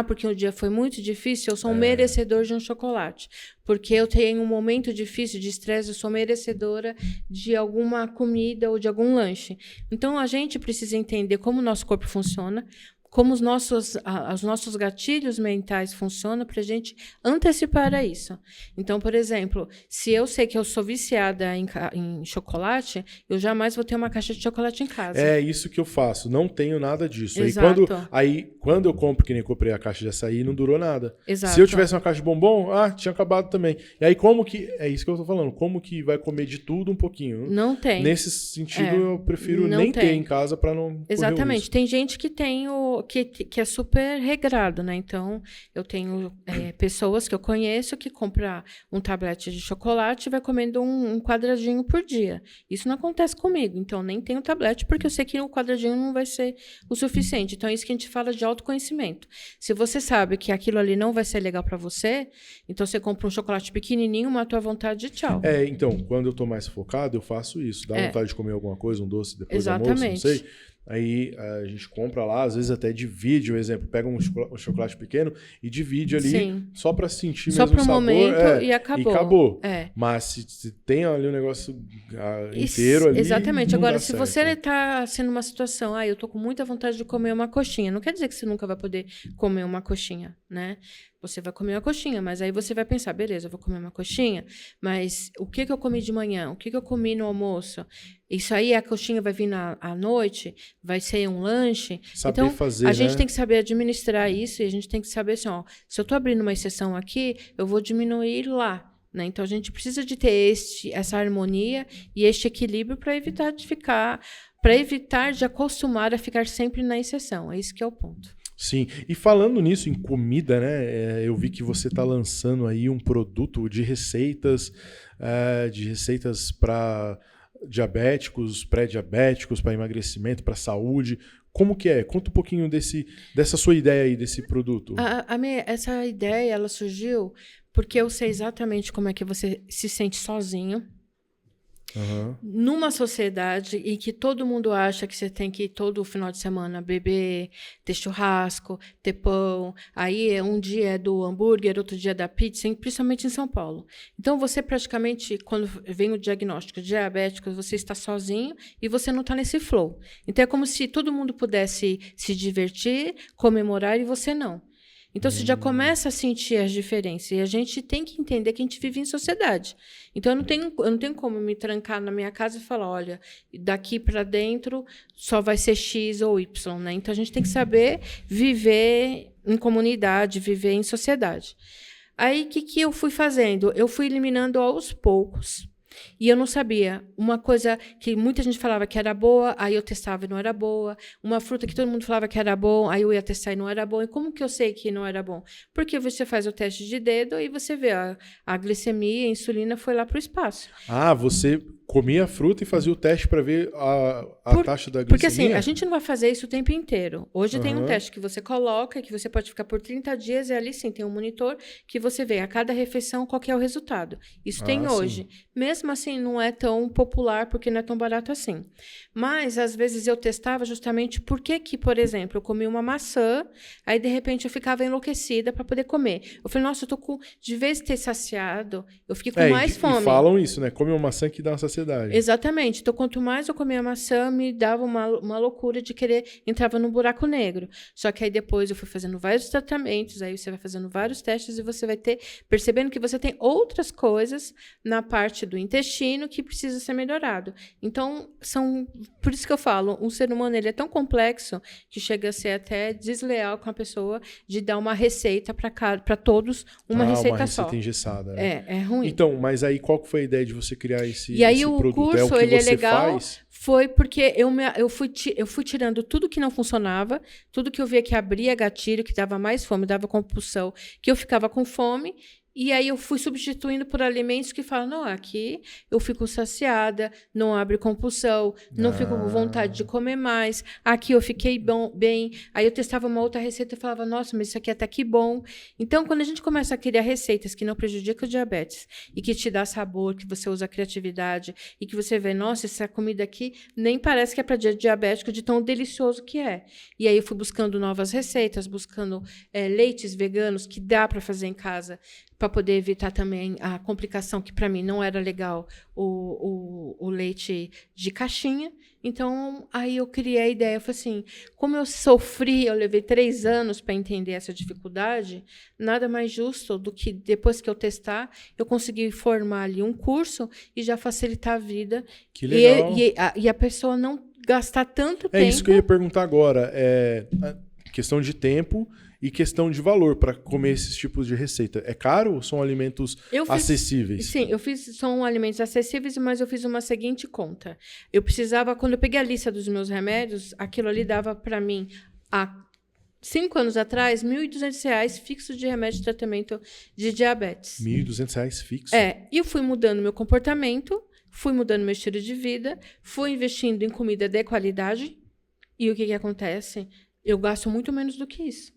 Porque o dia foi muito difícil, eu sou um merecedor de um chocolate. Porque eu tenho um momento difícil de estresse, eu sou merecedora de alguma comida ou de algum lanche. Então a gente precisa entender como o nosso corpo funciona, como os nossos gatilhos mentais funcionam para a gente antecipar a isso. Então, por exemplo, se eu sei que eu sou viciada em chocolate, eu jamais vou ter uma caixa de chocolate em casa. É isso que eu faço, não tenho nada disso. Exato. Aí quando eu compro, que nem comprei a caixa de açaí, não durou nada. Exato. Se eu tivesse uma caixa de bombom, tinha acabado também. E aí é isso que eu tô falando, como que vai comer de tudo um pouquinho? Não tem. Nesse sentido, eu prefiro nem ter em casa para não Exatamente. Tem gente que tem que é super regrado, né? Então, eu tenho pessoas que eu conheço que compram um tablete de chocolate e vai comendo um quadradinho por dia. Isso não acontece comigo. Então, nem tenho tablete, porque eu sei que o quadradinho não vai ser o suficiente. Então, é isso que a gente fala de autoconhecimento. Se você sabe que aquilo ali não vai ser legal para você, então você compra um chocolate pequenininho, mata a vontade de tchau. Então, quando eu tô mais focado, eu faço isso. Dá vontade de comer alguma coisa, um doce depois do almoço, Exatamente. não sei. Aí a gente compra lá, às vezes até divide, por exemplo, pega um chocolate pequeno e divide ali. Sim. Só para sentir só mesmo o sabor. Momento, e acabou. Mas se tem ali um negócio inteiro ali. Exatamente. Agora, se certo. você está sendo uma situação, eu tô com muita vontade de comer uma coxinha, não quer dizer que você nunca vai poder comer uma coxinha, né? Você vai comer uma coxinha, mas aí você vai pensar, beleza, eu vou comer uma coxinha, mas o que eu comi de manhã? O que eu comi no almoço? Isso aí, a coxinha vai vir à noite? Vai ser um lanche? Saber então, fazer, a gente tem que saber administrar isso e a gente tem que saber assim, se eu estou abrindo uma exceção aqui, eu vou diminuir lá. Né? Então, a gente precisa de ter essa harmonia e este equilíbrio para evitar de acostumar a ficar sempre na exceção. É isso que é o ponto. Sim, e falando nisso, em comida, né? Eu vi que você está lançando aí um produto de receitas para diabéticos, pré-diabéticos, para emagrecimento, para saúde. Como que é? Conta um pouquinho dessa sua ideia aí, desse produto. Essa ideia, ela surgiu porque eu sei exatamente como é que você se sente sozinho. Uhum. Numa sociedade em que todo mundo acha que você tem que ir todo final de semana beber, ter churrasco, ter pão, aí um dia é do hambúrguer, outro dia é da pizza, principalmente em São Paulo. Então você praticamente, quando vem o diagnóstico de diabético, você está sozinho e você não está nesse flow. Então é como se todo mundo pudesse se divertir, comemorar e você não. Então, você já começa a sentir as diferenças. E a gente tem que entender que a gente vive em sociedade. Então, eu não tenho como me trancar na minha casa e falar, olha, daqui para dentro só vai ser X ou Y. Né? Então, a gente tem que saber viver em comunidade, viver em sociedade. Aí, o que eu fui fazendo? Eu fui eliminando aos poucos. E eu não sabia. Uma coisa que muita gente falava que era boa, aí eu testava e não era boa. Uma fruta que todo mundo falava que era bom, aí eu ia testar e não era bom. E como que eu sei que não era bom? Porque você faz o teste de dedo e você vê a glicemia, a insulina foi lá para o espaço. Ah, você comia a fruta e fazia o teste para ver a taxa da glicemia? Porque assim, a gente não vai fazer isso o tempo inteiro. Hoje tem um teste que você coloca, que você pode ficar por 30 dias, e ali sim tem um monitor que você vê a cada refeição qual que é o resultado. Isso tem hoje. Sim. Mesmo assim, não é tão popular, porque não é tão barato assim. Mas, às vezes, eu testava justamente porque que, por exemplo, eu comi uma maçã, aí, de repente, eu ficava enlouquecida para poder comer. Eu falei, nossa, eu tô com... De vez de ter saciado, eu fiquei com mais fome. E falam isso, né? Come uma maçã que dá uma saciedade. Exatamente. Então, quanto mais eu comia maçã, me dava uma loucura de querer... Entrava num buraco negro. Só que aí, depois, eu fui fazendo vários tratamentos, aí você vai fazendo vários testes e você vai percebendo que você tem outras coisas na parte do intestino que precisa ser melhorado. Então, por isso que eu falo, um ser humano ele é tão complexo que chega a ser até desleal com a pessoa de dar uma receita para todos, uma receita só. Uma receita engessada. Né? É ruim. Então, mas aí qual que foi a ideia de você criar esse E aí produto? O curso, é o que ele você é legal, faz? Foi porque eu fui tirando tudo que não funcionava, tudo que eu via que abria gatilho, que dava mais fome, dava compulsão, que eu ficava com fome. E aí eu fui substituindo por alimentos que falam, não, aqui eu fico saciada, não abre compulsão, não fico com vontade de comer mais, aqui eu fiquei bem. Aí eu testava uma outra receita e falava, nossa, mas isso aqui é até que bom. Então, quando a gente começa a criar receitas que não prejudicam o diabetes e que te dá sabor, que você usa a criatividade e que você vê, nossa, essa comida aqui nem parece que é para diabético de tão delicioso que é. E aí eu fui buscando novas receitas, buscando leites veganos que dá para fazer em casa, para poder evitar também a complicação, que para mim não era legal, o leite de caixinha. Então, aí eu criei a ideia, eu falei assim, como eu sofri, eu levei 3 anos para entender essa dificuldade, nada mais justo do que depois que eu testar, eu conseguir formar ali um curso e já facilitar a vida. Que legal. E a pessoa não gastar tanto tempo. É isso que eu ia perguntar agora, questão de tempo e questão de valor para comer esses tipos de receita. É caro ou são alimentos acessíveis? Sim, são alimentos acessíveis, mas eu fiz uma seguinte conta. Eu precisava, quando eu peguei a lista dos meus remédios, aquilo ali dava para mim 5 anos atrás, R$ 1.200 fixo de remédio de tratamento de diabetes. R$ 1.200 fixo? E eu fui mudando meu comportamento, fui mudando meu estilo de vida, fui investindo em comida de qualidade. E o que acontece? Eu gasto muito menos do que isso.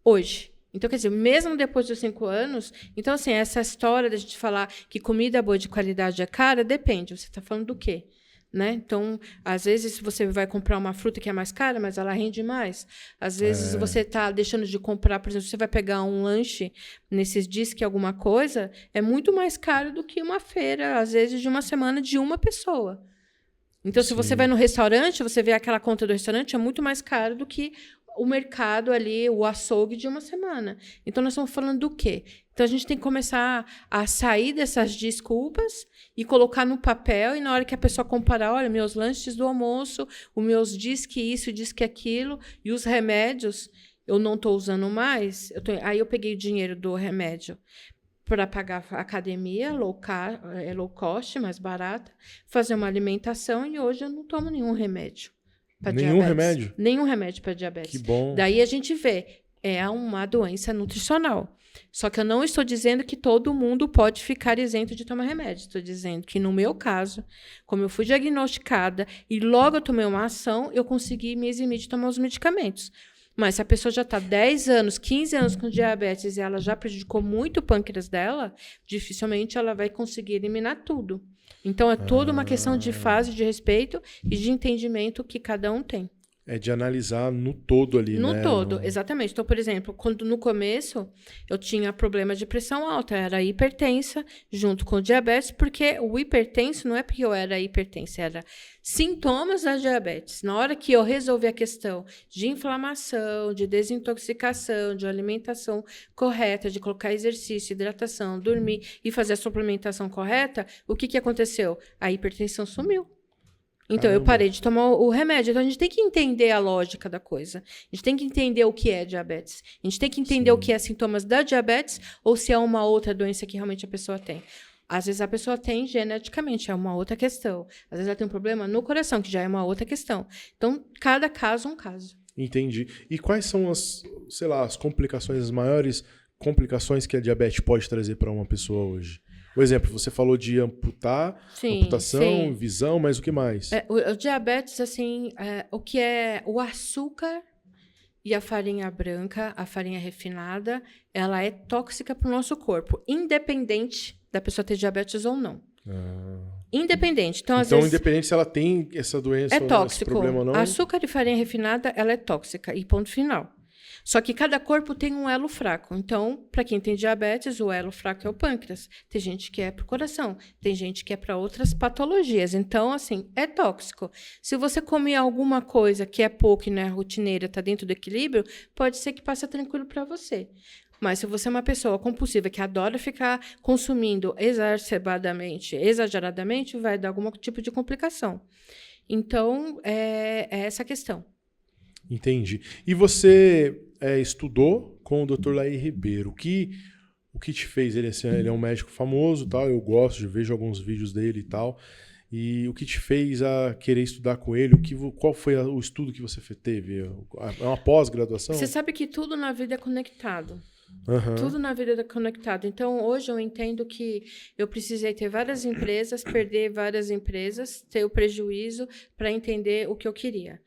Hoje. Então, quer dizer, mesmo depois dos 5 anos... Então, assim, essa história da gente falar que comida boa de qualidade é cara, depende. Você está falando do quê? Né? Então, às vezes, você vai comprar uma fruta que é mais cara, mas ela rende mais. Às vezes, você está deixando de comprar... Por exemplo, você vai pegar um lanche nesses Disque alguma coisa, é muito mais caro do que uma feira, às vezes, de uma semana de uma pessoa. Então, se você vai no restaurante, você vê aquela conta do restaurante, é muito mais caro do que o mercado ali, o açougue de uma semana. Então, nós estamos falando do quê? Então, a gente tem que começar a sair dessas desculpas e colocar no papel, e na hora que a pessoa comparar, olha, meus lanches do almoço, os meus Disque isso, Disque aquilo, e os remédios, eu não estou usando mais. Aí eu peguei o dinheiro do remédio para pagar a academia, low cost, mais barata, fazer uma alimentação, e hoje eu não tomo nenhum remédio para diabetes. Nenhum remédio? Nenhum remédio para diabetes. Que bom. Daí a gente vê, é uma doença nutricional. Só que eu não estou dizendo que todo mundo pode ficar isento de tomar remédio. Estou dizendo que, no meu caso, como eu fui diagnosticada e logo eu tomei uma ação, eu consegui me eximir de tomar os medicamentos. Mas se a pessoa já está 10 anos, 15 anos com diabetes e ela já prejudicou muito o pâncreas dela, dificilmente ela vai conseguir eliminar tudo. Então, é toda uma questão de fase, de respeito e de entendimento que cada um tem. É de analisar no todo ali, no né? No todo, exatamente. Então, por exemplo, quando no começo eu tinha problema de pressão alta, eu era hipertensa junto com diabetes, porque o hipertenso não é porque eu era hipertensa, era sintomas da diabetes. Na hora que eu resolvi a questão de inflamação, de desintoxicação, de alimentação correta, de colocar exercício, hidratação, dormir e fazer a suplementação correta, o que aconteceu? A hipertensão sumiu. Então, eu parei de tomar o remédio. Então, a gente tem que entender a lógica da coisa. A gente tem que entender o que é diabetes. A gente tem que entender o que é sintomas da diabetes ou se é uma outra doença que realmente a pessoa tem. Às vezes, a pessoa tem geneticamente, é uma outra questão. Às vezes, ela tem um problema no coração, que já é uma outra questão. Então, cada caso é um caso. Entendi. E quais são as complicações, as maiores complicações que a diabetes pode trazer para uma pessoa hoje? Por exemplo, você falou de amputação, visão, mas o que mais? O diabetes, assim, o que é o açúcar e a farinha branca, a farinha refinada, ela é tóxica para o nosso corpo, independente da pessoa ter diabetes ou não. Independente. Então, às vezes, independente se ela tem essa doença ou esse problema ou não? Açúcar e farinha refinada, ela é tóxica, e ponto final. Só que cada corpo tem um elo fraco. Então, para quem tem diabetes, o elo fraco é o pâncreas. Tem gente que é para o coração. Tem gente que é para outras patologias. Então, assim, é tóxico. Se você comer alguma coisa que é pouco e não é rotineira, está dentro do equilíbrio, pode ser que passe tranquilo para você. Mas se você é uma pessoa compulsiva que adora ficar consumindo exageradamente, vai dar algum tipo de complicação. Então, é essa a questão. Entendi. E você estudou com o Dr. Laí Ribeiro. O que te fez? Ele é um médico famoso, tal. Eu gosto, vejo alguns vídeos dele e tal. E o que te fez a querer estudar com ele? Qual foi o estudo que você teve? É uma pós-graduação? Você sabe que tudo na vida é conectado. Uhum. Tudo na vida é conectado. Então, hoje eu entendo que eu precisei ter várias empresas, perder várias empresas, ter o prejuízo para entender o que eu queria.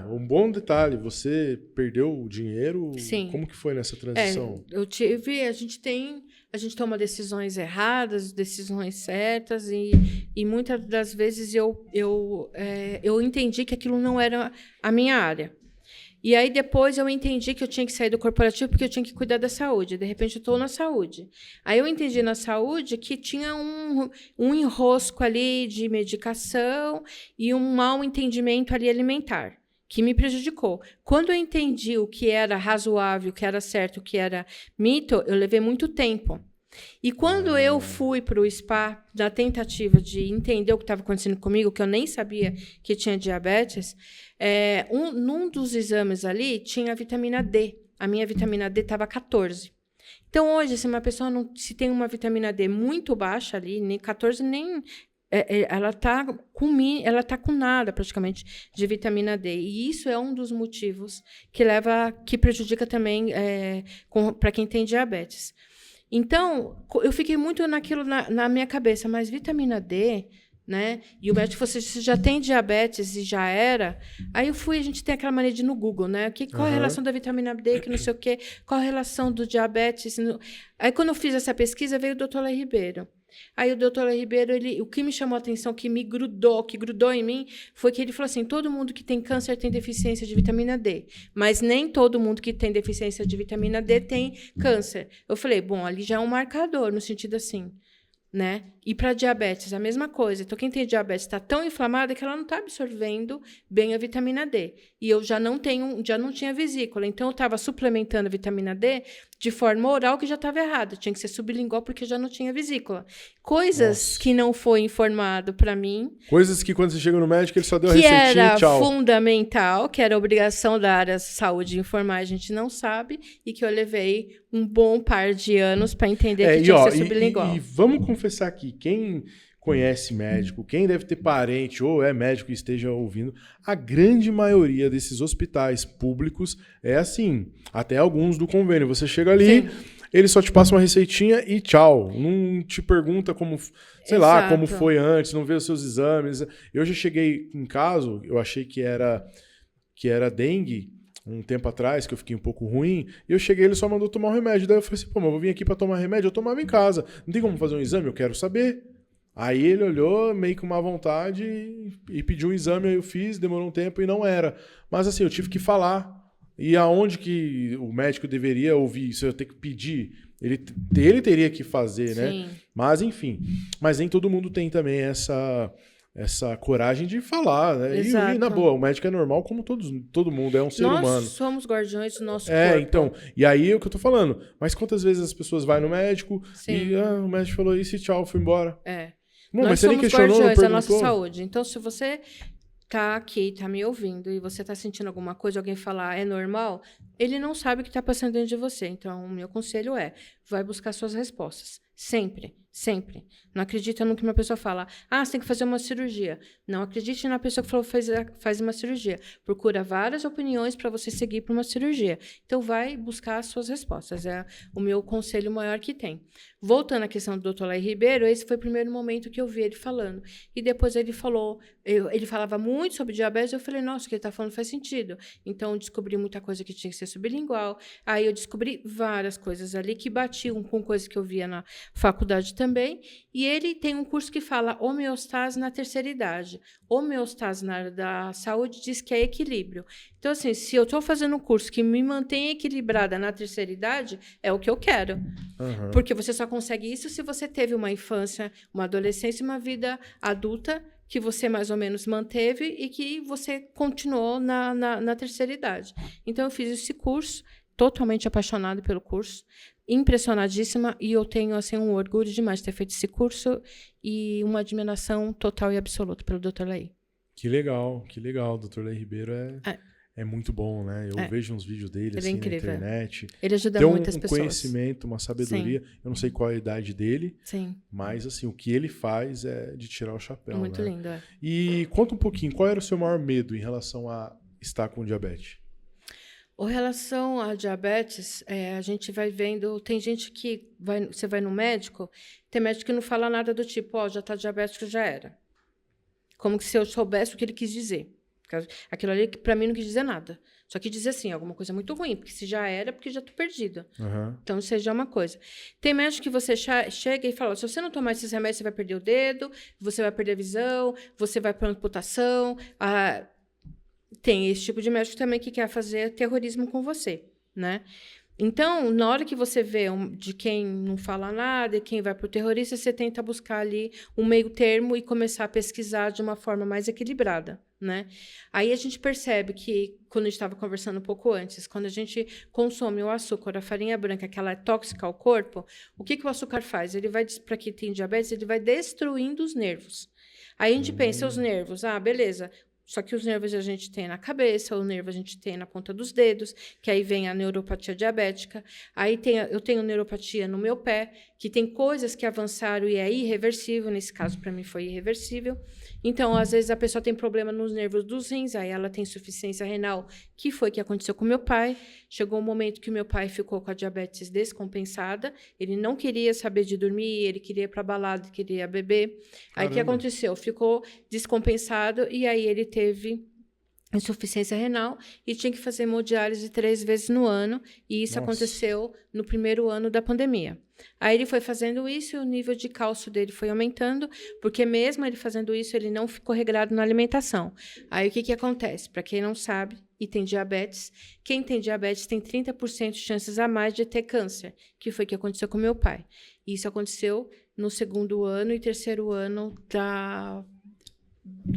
Um bom detalhe, você perdeu o dinheiro? Sim. Como que foi nessa transição? A gente toma decisões erradas, decisões certas, e muitas das vezes eu entendi que aquilo não era a minha área. E aí, depois, eu entendi que eu tinha que sair do corporativo porque eu tinha que cuidar da saúde. De repente, eu estou na saúde. Aí, eu entendi na saúde que tinha um enrosco ali de medicação e um mau entendimento ali alimentar, que me prejudicou. Quando eu entendi o que era razoável, o que era certo, o que era mito, eu levei muito tempo. E quando eu fui para o spa, na tentativa de entender o que estava acontecendo comigo, que eu nem sabia que tinha diabetes, num dos exames ali tinha a vitamina D. A minha vitamina D estava 14. Então, hoje, se uma pessoa se tem uma vitamina D muito baixa ali, nem 14, nem ela tá com nada, praticamente, de vitamina D. E isso é um dos motivos que prejudica também para quem tem diabetes. Então, eu fiquei muito naquilo na minha cabeça, mas vitamina D, né? E o médico falou, você já tem diabetes e já era. Aí a gente tem aquela mania de ir no Google, né? Qual a relação da vitamina D, que não sei o quê, qual a relação do diabetes. Aí, quando eu fiz essa pesquisa, veio o Dr. Léo Ribeiro. Aí o Dr. Léo Ribeiro, o que me chamou a atenção, que grudou em mim, foi que ele falou assim, todo mundo que tem câncer tem deficiência de vitamina D, mas nem todo mundo que tem deficiência de vitamina D tem câncer. Eu falei, bom, ali já é um marcador, no sentido assim, né? E para diabetes, a mesma coisa. Então, quem tem diabetes está tão inflamada que ela não está absorvendo bem a vitamina D. E eu já não tinha vesícula. Então, eu estava suplementando a vitamina D de forma oral, que já estava errado. Tinha que ser sublingual, porque já não tinha vesícula. Coisas que não foi informado para mim. Coisas que, quando você chega no médico, ele só deu a receitinha e tchau. Que era fundamental, que era obrigação da área de saúde informar, a gente não sabe, e que eu levei um bom par de anos para entender que tinha que ser sublingual. E vamos confessar aqui, quem conhece médico, quem deve ter parente ou é médico e esteja ouvindo, a grande maioria desses hospitais públicos é assim, até alguns do convênio. Você chega ali, ele só te passa uma receitinha e tchau. Não te pergunta como, sei lá, como foi antes, não vê os seus exames. Eu já cheguei em caso, eu achei que era dengue, um tempo atrás, que eu fiquei um pouco ruim, e eu cheguei, ele só mandou tomar um remédio. Daí eu falei assim, pô, mas eu vou vir aqui pra tomar remédio, eu tomava em casa. Não tem como fazer um exame? Eu quero saber. Aí ele olhou, meio com má vontade, e pediu um exame, aí eu fiz, demorou um tempo e não era. Mas assim, eu tive que falar. E aonde que o médico deveria ouvir isso? Eu tenho que pedir. Ele teria que fazer, né? Mas enfim. Mas nem todo mundo tem também essa coragem de falar, né? E na boa, o médico é normal como todo mundo, é um ser humano. Nós somos guardiões do nosso corpo. Então, e aí é o que eu tô falando. Mas quantas vezes as pessoas vão no médico e o médico falou isso e tchau, fui embora. Não, mas nós você nem somos questionou, guardiões da nossa saúde. Então, se você tá aqui, tá me ouvindo, e você tá sentindo alguma coisa, alguém falar é normal, ele não sabe o que tá passando dentro de você. Então, o meu conselho vai buscar suas respostas. Sempre, sempre. Não acredita no que uma pessoa fala. Você tem que fazer uma cirurgia. Não acredite na pessoa que falou faz uma cirurgia. Procura várias opiniões para você seguir para uma cirurgia. Então, vai buscar as suas respostas. É o meu conselho maior que tem. Voltando à questão do Dr. Léo Ribeiro, esse foi o primeiro momento que eu vi ele falando. E depois ele falou, ele falava muito sobre diabetes, eu falei, nossa, o que ele está falando faz sentido. Então, eu descobri muita coisa que tinha que ser sublingual. Aí, eu descobri várias coisas ali que batiam com coisas que eu via na faculdade também. E ele tem um curso que fala homeostase na terceira idade. Homeostase na área da saúde diz que é equilíbrio. Então, assim, se eu estou fazendo um curso que me mantém equilibrada na terceira idade, é o que eu quero. Porque você só consegue isso se você teve uma infância, uma adolescência e uma vida adulta que você mais ou menos manteve e que você continuou na terceira idade. Então, eu fiz esse curso, totalmente apaixonada pelo curso, impressionadíssima, e eu tenho assim, um orgulho demais de ter feito esse curso e uma admiração total e absoluta pelo Dr. Léo. Que legal, o Dr. Léo Ribeiro é muito bom, né? Eu vejo uns vídeos dele assim, na internet. Ele ajuda muitas pessoas. Tem um conhecimento, uma sabedoria. Sim. Eu não sei qual é a idade dele, mas assim, o que ele faz é de tirar o chapéu. Muito lindo, E conta um pouquinho, qual era o seu maior medo em relação a estar com diabetes? Com relação à diabetes, a gente vai vendo... Tem gente que você vai no médico, tem médico que não fala nada do tipo, já está diabético, já era. Como se eu soubesse o que ele quis dizer. Aquilo ali, para mim, não quis dizer nada. Só que dizer assim, alguma coisa muito ruim, porque se já era, porque já estou perdida. Então, isso já é uma coisa. Tem médico que você chega e fala, se você não tomar esses remédios, você vai perder o dedo, você vai perder a visão, você vai para amputação... Tem esse tipo de médico também que quer fazer terrorismo com você, né? Então, na hora que você vê de quem não fala nada e quem vai para o terrorista, você tenta buscar ali um meio termo e começar a pesquisar de uma forma mais equilibrada, né? Aí a gente percebe que, quando a gente estava conversando um pouco antes, quando a gente consome o açúcar, a farinha branca, que ela é tóxica ao corpo, o que o açúcar faz? Ele vai, para quem tem diabetes, ele vai destruindo os nervos. Aí a gente pensa, os nervos, beleza... Só que os nervos a gente tem na cabeça, o nervo a gente tem na ponta dos dedos, que aí vem a neuropatia diabética. Aí eu tenho neuropatia no meu pé, que tem coisas que avançaram e é irreversível. Nesse caso, para mim, foi irreversível. Então, às vezes, a pessoa tem problema nos nervos dos rins, aí ela tem insuficiência renal, que foi o que aconteceu com meu pai. Chegou um momento que o meu pai ficou com a diabetes descompensada, ele não queria saber de dormir, ele queria ir para a balada, queria beber. Aí, o que aconteceu? Ficou descompensado e aí ele teve insuficiência renal e tinha que fazer hemodiálise 3 vezes no ano, e isso aconteceu no primeiro ano da pandemia. Aí ele foi fazendo isso e o nível de cálcio dele foi aumentando, porque mesmo ele fazendo isso, ele não ficou regrado na alimentação. Aí o que acontece? Para quem não sabe e tem diabetes, quem tem diabetes tem 30% de chances a mais de ter câncer, que foi o que aconteceu com meu pai. E isso aconteceu no segundo ano e terceiro ano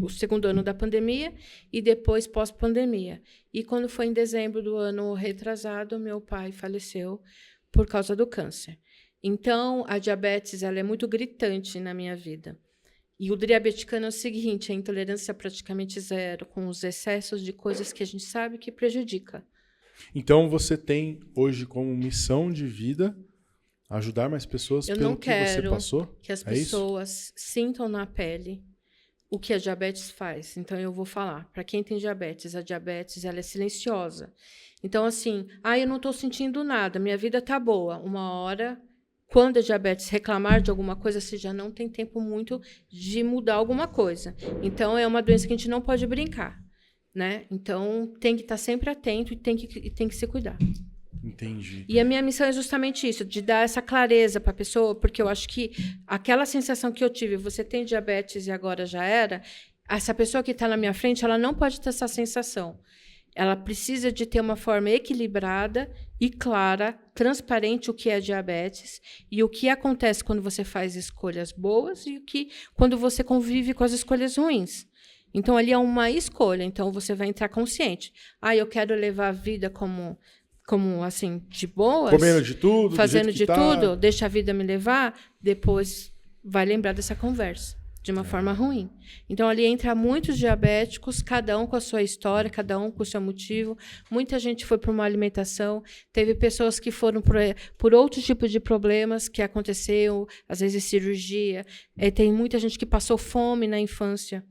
o segundo ano da pandemia e depois pós-pandemia. E quando foi em dezembro do ano retrasado, meu pai faleceu por causa do câncer. Então, a diabetes ela é muito gritante na minha vida. E o diabeticano é o seguinte, a intolerância é praticamente zero, com os excessos de coisas que a gente sabe que prejudica. Então, você tem hoje como missão de vida ajudar mais pessoas pelo que você passou? Eu não quero que as pessoas sintam na pele o que a diabetes faz. Então, eu vou falar. Para quem tem diabetes, a diabetes ela é silenciosa. Então, assim, eu não estou sentindo nada, minha vida está boa. Uma hora, quando a diabetes reclamar de alguma coisa, você já não tem tempo muito de mudar alguma coisa. Então, é uma doença que a gente não pode brincar, né? Então, tem que estar sempre atento e tem que se cuidar. Entendi. E a minha missão é justamente isso, de dar essa clareza para a pessoa, porque eu acho que aquela sensação que eu tive, você tem diabetes e agora já era, essa pessoa que está na minha frente, ela não pode ter essa sensação. Ela precisa de ter uma forma equilibrada e clara, transparente o que é diabetes e o que acontece quando você faz escolhas boas e quando você convive com as escolhas ruins. Então, ali é uma escolha, então você vai entrar consciente. Eu quero levar a vida como assim, de boas, comendo de tudo, fazendo de tudo, deixa a vida me levar, depois vai lembrar dessa conversa, de uma forma ruim. Então, ali entra muitos diabéticos, cada um com a sua história, cada um com o seu motivo. Muita gente foi para uma alimentação, teve pessoas que foram por outros tipos de problemas que aconteceu, às vezes cirurgia. Tem muita gente que passou fome na infância.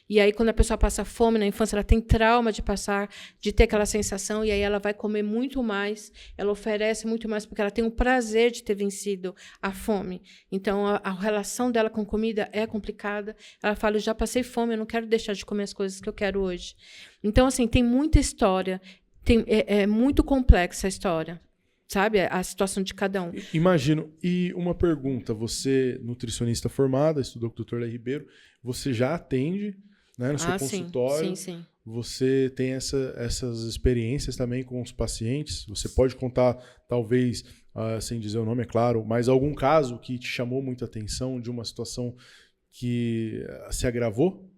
E aí, quando a pessoa passa fome na infância, ela tem trauma de ter aquela sensação, e aí ela vai comer muito mais, ela oferece muito mais, porque ela tem o prazer de ter vencido a fome. Então, a relação dela com comida é complicada. Ela fala, eu já passei fome, eu não quero deixar de comer as coisas que eu quero hoje. Então, assim, tem muita história, é muito complexa a história, sabe? A situação de cada um. Imagino. E uma pergunta, você, nutricionista formada, estudou com o Dr. Léo Ribeiro, você já atende, né, no seu consultório? Sim. Você tem essas experiências também com os pacientes? Você pode contar, talvez, sem dizer o nome, é claro, mas algum caso que te chamou muita atenção de uma situação que se agravou?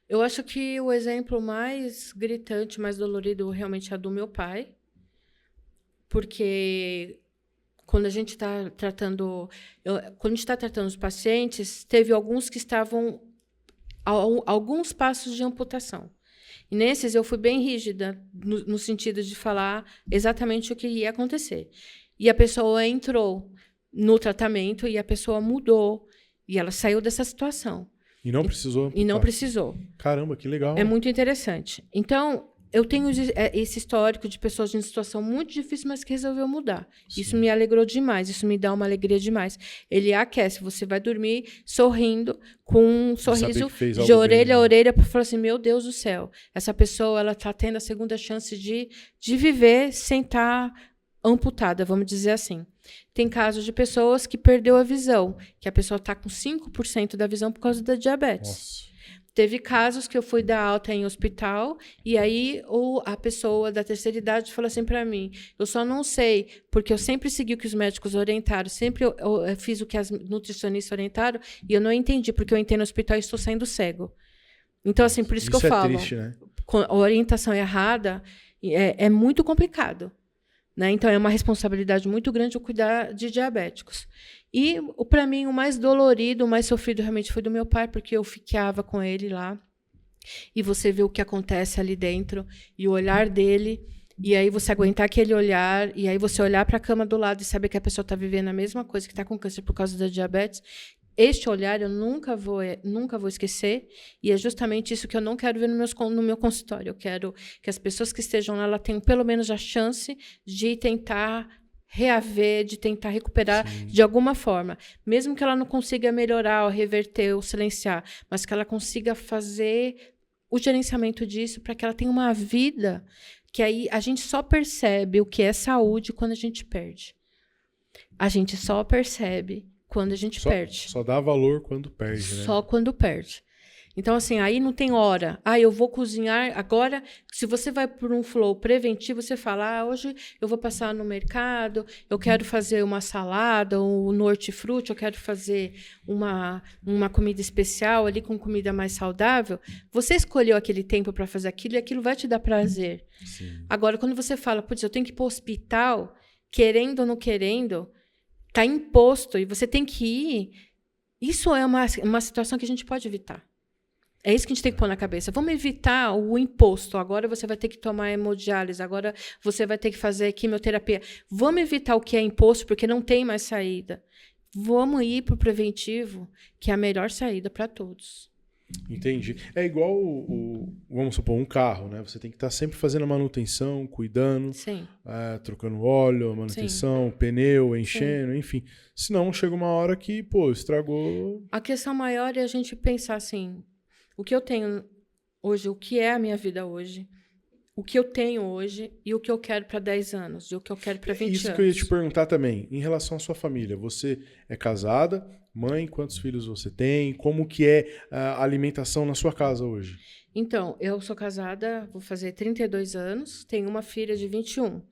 Eu acho que o exemplo mais gritante, mais dolorido, realmente é do meu pai. Porque quando a gente está tratando os pacientes, teve alguns que estavam a alguns passos de amputação. E nesses eu fui bem rígida, no sentido de falar exatamente o que ia acontecer. E a pessoa entrou no tratamento e a pessoa mudou. E ela saiu dessa situação. E não precisou amputar. E não precisou. Caramba, que legal. É muito interessante. Então, eu tenho esse histórico de pessoas em situação muito difícil, mas que resolveu mudar. Sim. Isso me alegrou demais, isso me dá uma alegria demais. Ele aquece, você vai dormir sorrindo, com um sorriso de orelha a orelha, para falar assim, meu Deus do céu, essa pessoa ela está tendo a segunda chance de viver sem estar amputada, vamos dizer assim. Tem casos de pessoas que perdeu a visão, que a pessoa está com 5% da visão por causa da diabetes. Nossa. Teve casos que eu fui dar alta em hospital e aí a pessoa da terceira idade falou assim para mim, eu só não sei, porque eu sempre segui o que os médicos orientaram, sempre eu fiz o que as nutricionistas orientaram e eu não entendi, porque eu entrei no hospital e estou saindo cego. Então, assim, por isso que eu falo, triste, né? A orientação errada é muito complicado. Né? Então, é uma responsabilidade muito grande eu cuidar de diabéticos. E, para mim, o mais dolorido, o mais sofrido realmente foi do meu pai, porque eu ficava com ele lá. e você vê o que acontece ali dentro, e o olhar dele, e aí você aguentar aquele olhar, e aí você olhar para a cama do lado e saber que a pessoa está vivendo a mesma coisa, que está com câncer por causa da diabetes. Este olhar eu nunca vou esquecer, e é justamente isso que eu não quero ver no meu consultório. Eu quero que as pessoas que estejam lá ela tenham pelo menos a chance de tentar reaver, de tentar recuperar de alguma forma. Mesmo que ela não consiga melhorar, ou reverter, ou silenciar, mas que ela consiga fazer o gerenciamento disso para que ela tenha uma vida que aí a gente só percebe o que é saúde quando a gente perde. A gente só percebe quando a gente perde. Só dá valor quando perde, né? Só quando perde. Então, assim, aí não tem hora. Eu vou cozinhar. Agora, se você vai por um flow preventivo, você fala, hoje eu vou passar no mercado, eu quero fazer uma salada, ou no hortifruti, eu quero fazer uma comida especial ali com comida mais saudável. Você escolheu aquele tempo para fazer aquilo e aquilo vai te dar prazer. Sim. Agora, quando você fala, putz, eu tenho que ir para o hospital, querendo ou não querendo, está imposto e você tem que ir. Isso é uma situação que a gente pode evitar. É isso que a gente tem que pôr na cabeça. Vamos evitar o imposto. Agora você vai ter que tomar hemodiálise, agora você vai ter que fazer quimioterapia. Vamos evitar o que é imposto, porque não tem mais saída. Vamos ir para o preventivo, que é a melhor saída para todos. Entendi. É igual, vamos supor, um carro, né? Você tem que estar sempre fazendo a manutenção, cuidando, trocando óleo, a manutenção, pneu, enchendo, enfim. Senão chega uma hora que, estragou. A questão maior é a gente pensar assim, o que eu tenho hoje, o que é a minha vida hoje, o que eu tenho hoje e o que eu quero para 10 anos, e o que eu quero para 20 anos. Isso que eu ia te perguntar também, em relação à sua família. Você é casada, mãe, quantos filhos você tem? Como que é a alimentação na sua casa hoje? Então, eu sou casada, vou fazer 32 anos, tenho uma filha de 21.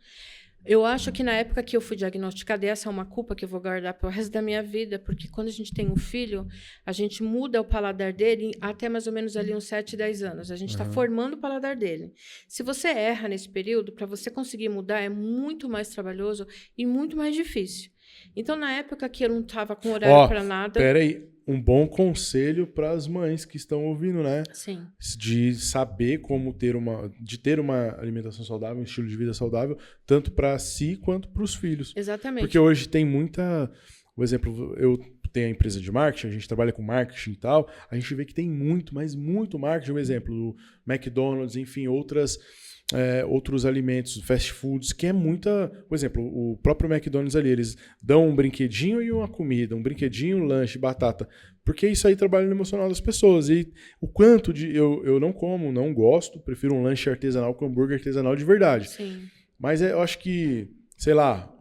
Eu acho que na época que eu fui diagnosticada, essa é uma culpa que eu vou guardar para o resto da minha vida, porque quando a gente tem um filho, a gente muda o paladar dele até mais ou menos ali uns 7, 10 anos. A gente está formando o paladar dele. Se você erra nesse período, para você conseguir mudar é muito mais trabalhoso e muito mais difícil. Então, na época que eu não estava com horário para nada... Peraí, um bom conselho para as mães que estão ouvindo, né? Sim. De saber como ter uma alimentação saudável, um estilo de vida saudável, tanto para si quanto para os filhos. Exatamente. Porque hoje tem muita... Por exemplo, eu tenho a empresa de marketing, a gente trabalha com marketing e tal, a gente vê que tem muito, mas muito marketing. Um exemplo, o McDonald's, enfim, outros alimentos, fast foods, que é muita... Por exemplo, o próprio McDonald's ali, eles dão um brinquedinho e uma comida, um brinquedinho, um lanche, batata, porque isso aí trabalha no emocional das pessoas. E o quanto de... Eu não como, não gosto, prefiro um lanche artesanal com hambúrguer artesanal de verdade. Sim. Mas eu acho que, sei lá,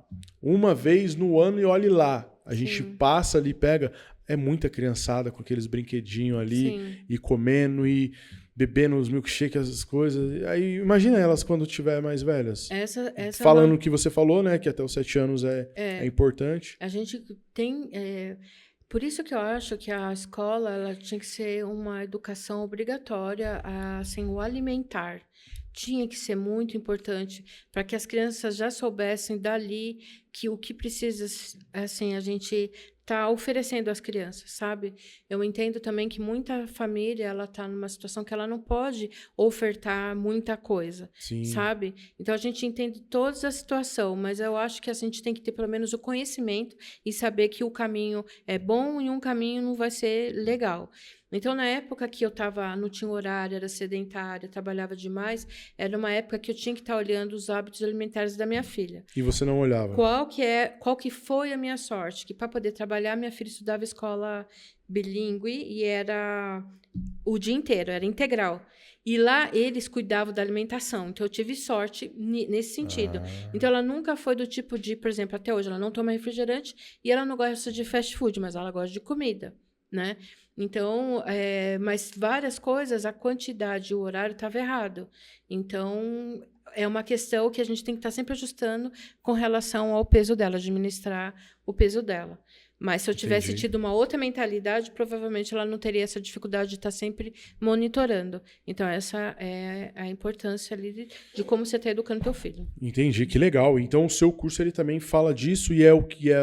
uma vez no ano e olhe lá, a gente passa ali, pega... É muita criançada com aqueles brinquedinhos ali, e comendo, e bebendo os milkshakes, essas coisas. Aí imagina elas quando tiver mais velhas. Falando o que você falou, né? Que até os 7 anos é importante. A gente tem... Por isso que eu acho que a escola ela tinha que ser uma educação obrigatória, assim, o alimentar. Tinha que ser muito importante para que as crianças já soubessem dali que o que precisa, assim, a gente tá oferecendo às crianças, sabe? Eu entendo também que muita família ela tá numa situação que ela não pode ofertar muita coisa, sabe? Então a gente entende toda a situação, mas eu acho que a gente tem que ter pelo menos o conhecimento e saber que o caminho é bom e um caminho não vai ser legal. Então, na época que eu não tinha horário, era sedentária, trabalhava demais, era uma época que eu tinha que estar olhando os hábitos alimentares da minha filha. E você não olhava? Qual que foi a minha sorte? Que para poder trabalhar, minha filha estudava escola bilíngue e era o dia inteiro, era integral. E lá eles cuidavam da alimentação. Então, eu tive sorte nesse sentido. Então, ela nunca foi do tipo de, por exemplo, até hoje, ela não toma refrigerante e ela não gosta de fast food, mas ela gosta de comida, né? Então, mas várias coisas, a quantidade, o horário estava errado. Então, é uma questão que a gente tem que estar sempre ajustando com relação ao peso dela, administrar o peso dela. Mas se eu tivesse tido uma outra mentalidade, provavelmente ela não teria essa dificuldade de estar sempre monitorando. Então, essa é a importância ali de como você está educando teu filho. Entendi, que legal. Então, o seu curso ele também fala disso e é o que é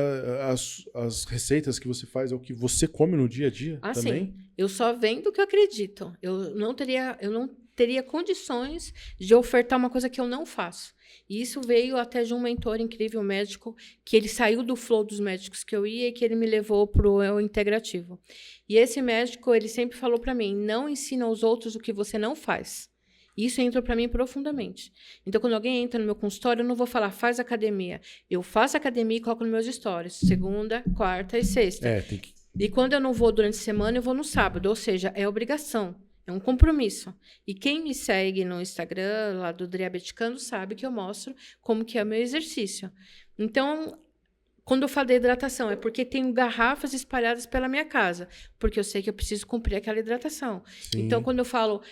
as receitas que você faz, é o que você come no dia a dia também? Sim. Eu só vendo o que eu acredito. Eu não teria condições de ofertar uma coisa que eu não faço. E isso veio até de um mentor incrível, médico, que ele saiu do flow dos médicos que eu ia e que ele me levou para o integrativo. E esse médico, ele sempre falou para mim, não ensina aos outros o que você não faz. Isso entrou para mim profundamente. Então, quando alguém entra no meu consultório, eu não vou falar, faz academia. Eu faço academia e coloco nos meus stories. Segunda, quarta e sexta. E quando eu não vou durante a semana, eu vou no sábado. Ou seja, é obrigação. É um compromisso. E quem me segue no Instagram, lá do Diabeticando, sabe que eu mostro como que é o meu exercício. Então, quando eu falo da hidratação, é porque tenho garrafas espalhadas pela minha casa, porque eu sei que eu preciso cumprir aquela hidratação. Sim. Então, quando eu falo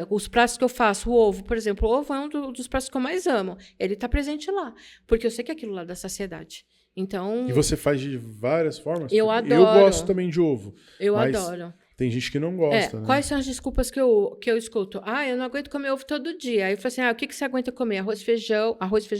os pratos que eu faço, o ovo, por exemplo, o ovo é um dos pratos que eu mais amo. Ele está presente lá, porque eu sei que é aquilo lá dá saciedade. Então, e você faz de várias formas? Eu adoro. Eu gosto também de ovo. Eu adoro. Tem gente que não gosta, né? Quais são as desculpas que eu escuto? Eu não aguento comer ovo todo dia. Aí eu falo assim, o que você aguenta comer? Arroz, feijão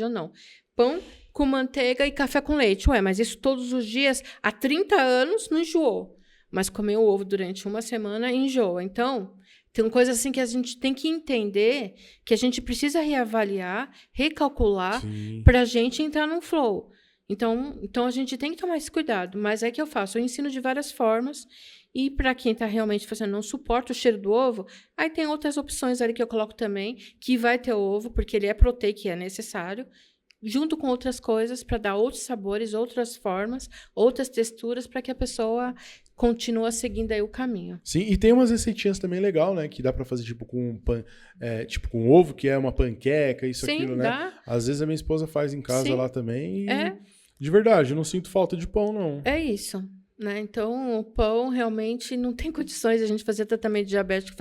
não. Pão com manteiga e café com leite. Ué, mas isso todos os dias, há 30 anos, não enjoou. Mas comer o ovo durante uma semana enjoa. Então, tem coisas assim que a gente tem que entender, que a gente precisa reavaliar, recalcular, para a gente entrar num flow. Então, a gente tem que tomar esse cuidado. Mas é que eu faço, eu ensino de várias formas. E para quem está realmente fazendo, não suporta o cheiro do ovo, aí tem outras opções ali que eu coloco também, que vai ter ovo, porque ele é proteico e é necessário, junto com outras coisas, para dar outros sabores, outras formas, outras texturas, para que a pessoa continue seguindo aí o caminho. Sim, e tem umas receitinhas também legal, né? Que dá para fazer tipo com ovo, que é uma panqueca, aquilo, né? Dá. Às vezes a minha esposa faz em casa lá também. E, de verdade, eu não sinto falta de pão, não. É isso. Né? Então, o pão realmente não tem condições de a gente fazer tratamento de diabetes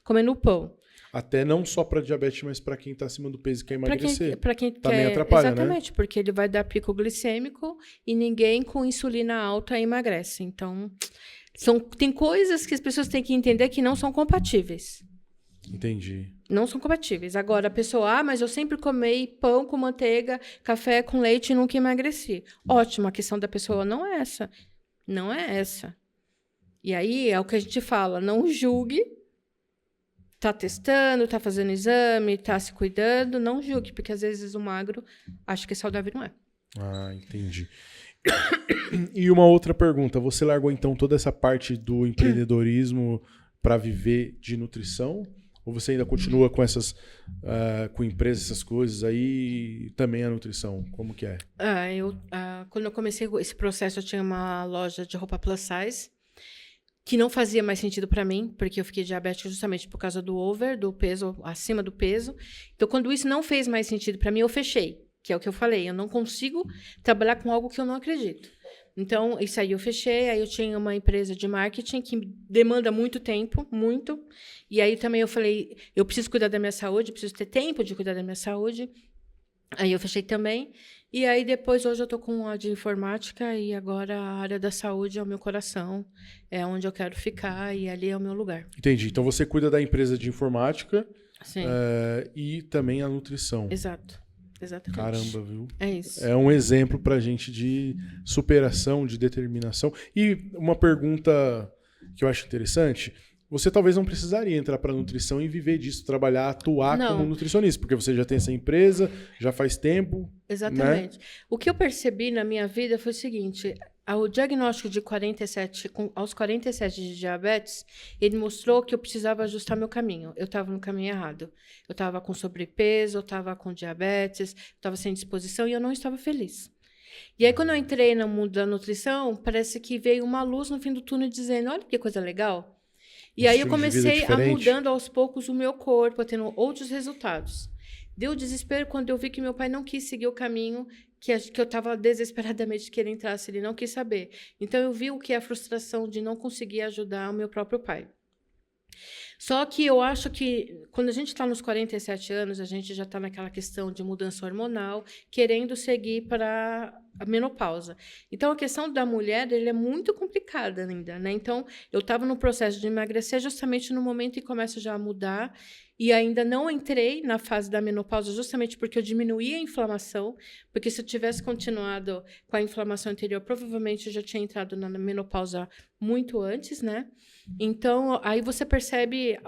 comendo pão. Até não só para diabetes, mas para quem está acima do peso e quer emagrecer. Para quem também quer, atrapalha, exatamente, né? Porque ele vai dar pico glicêmico e ninguém com insulina alta emagrece. Então, tem coisas que as pessoas têm que entender que não são compatíveis. Entendi. Não são compatíveis. Agora, a pessoa, mas eu sempre comei pão com manteiga, café com leite e nunca emagreci. Ótimo, a questão da pessoa não é essa. Não é essa. E aí é o que a gente fala, não julgue. Tá testando, tá fazendo exame, tá se cuidando, não julgue, porque às vezes o magro acha que saudável não é. Entendi. E uma outra pergunta, você largou então toda essa parte do empreendedorismo para viver de nutrição? Ou você ainda continua com com empresas, essas coisas aí, também a nutrição? Como que é? Quando eu comecei esse processo, eu tinha uma loja de roupa plus size, que não fazia mais sentido para mim, porque eu fiquei diabética justamente por causa do peso, acima do peso. Então, quando isso não fez mais sentido para mim, eu fechei, que é o que eu falei. Eu não consigo trabalhar com algo que eu não acredito. Então, isso aí eu fechei, aí eu tinha uma empresa de marketing que demanda muito tempo, muito. E aí também eu falei, eu preciso cuidar da minha saúde, preciso ter tempo de cuidar da minha saúde. Aí eu fechei também. E aí depois, hoje eu estou com a de informática e agora a área da saúde é o meu coração, é onde eu quero ficar e ali é o meu lugar. Entendi. Então você cuida da empresa de informática e também a nutrição. Exato. Exatamente. Caramba, viu? É isso. É um exemplo pra gente de superação, de determinação. E uma pergunta que eu acho interessante, você talvez não precisaria entrar para nutrição e viver disso, trabalhar, atuar como nutricionista, porque você já tem essa empresa, já faz tempo. Exatamente. Né? O que eu percebi na minha vida foi o seguinte, o diagnóstico de aos 47 de diabetes, ele mostrou que eu precisava ajustar meu caminho. Eu estava no caminho errado. Eu estava com sobrepeso, eu estava com diabetes, eu estava sem disposição e eu não estava feliz. E aí, quando eu entrei no mundo da nutrição, parece que veio uma luz no fim do túnel dizendo, olha que coisa legal. E aí eu comecei a mudando aos poucos o meu corpo, tendo outros resultados. Deu desespero quando eu vi que meu pai não quis seguir o caminho que eu estava desesperadamente querendo entrar, se ele não quis saber. Então, eu vi o que é a frustração de não conseguir ajudar o meu próprio pai. Só que eu acho que quando a gente está nos 47 anos, a gente já está naquela questão de mudança hormonal, querendo seguir para a menopausa. Então, a questão da mulher ele é muito complicada ainda, né? Então, eu estava no processo de emagrecer justamente no momento em que começa já a mudar e ainda não entrei na fase da menopausa justamente porque eu diminuí a inflamação, porque se eu tivesse continuado com a inflamação anterior, provavelmente eu já tinha entrado na menopausa muito antes, né? Então, aí você percebe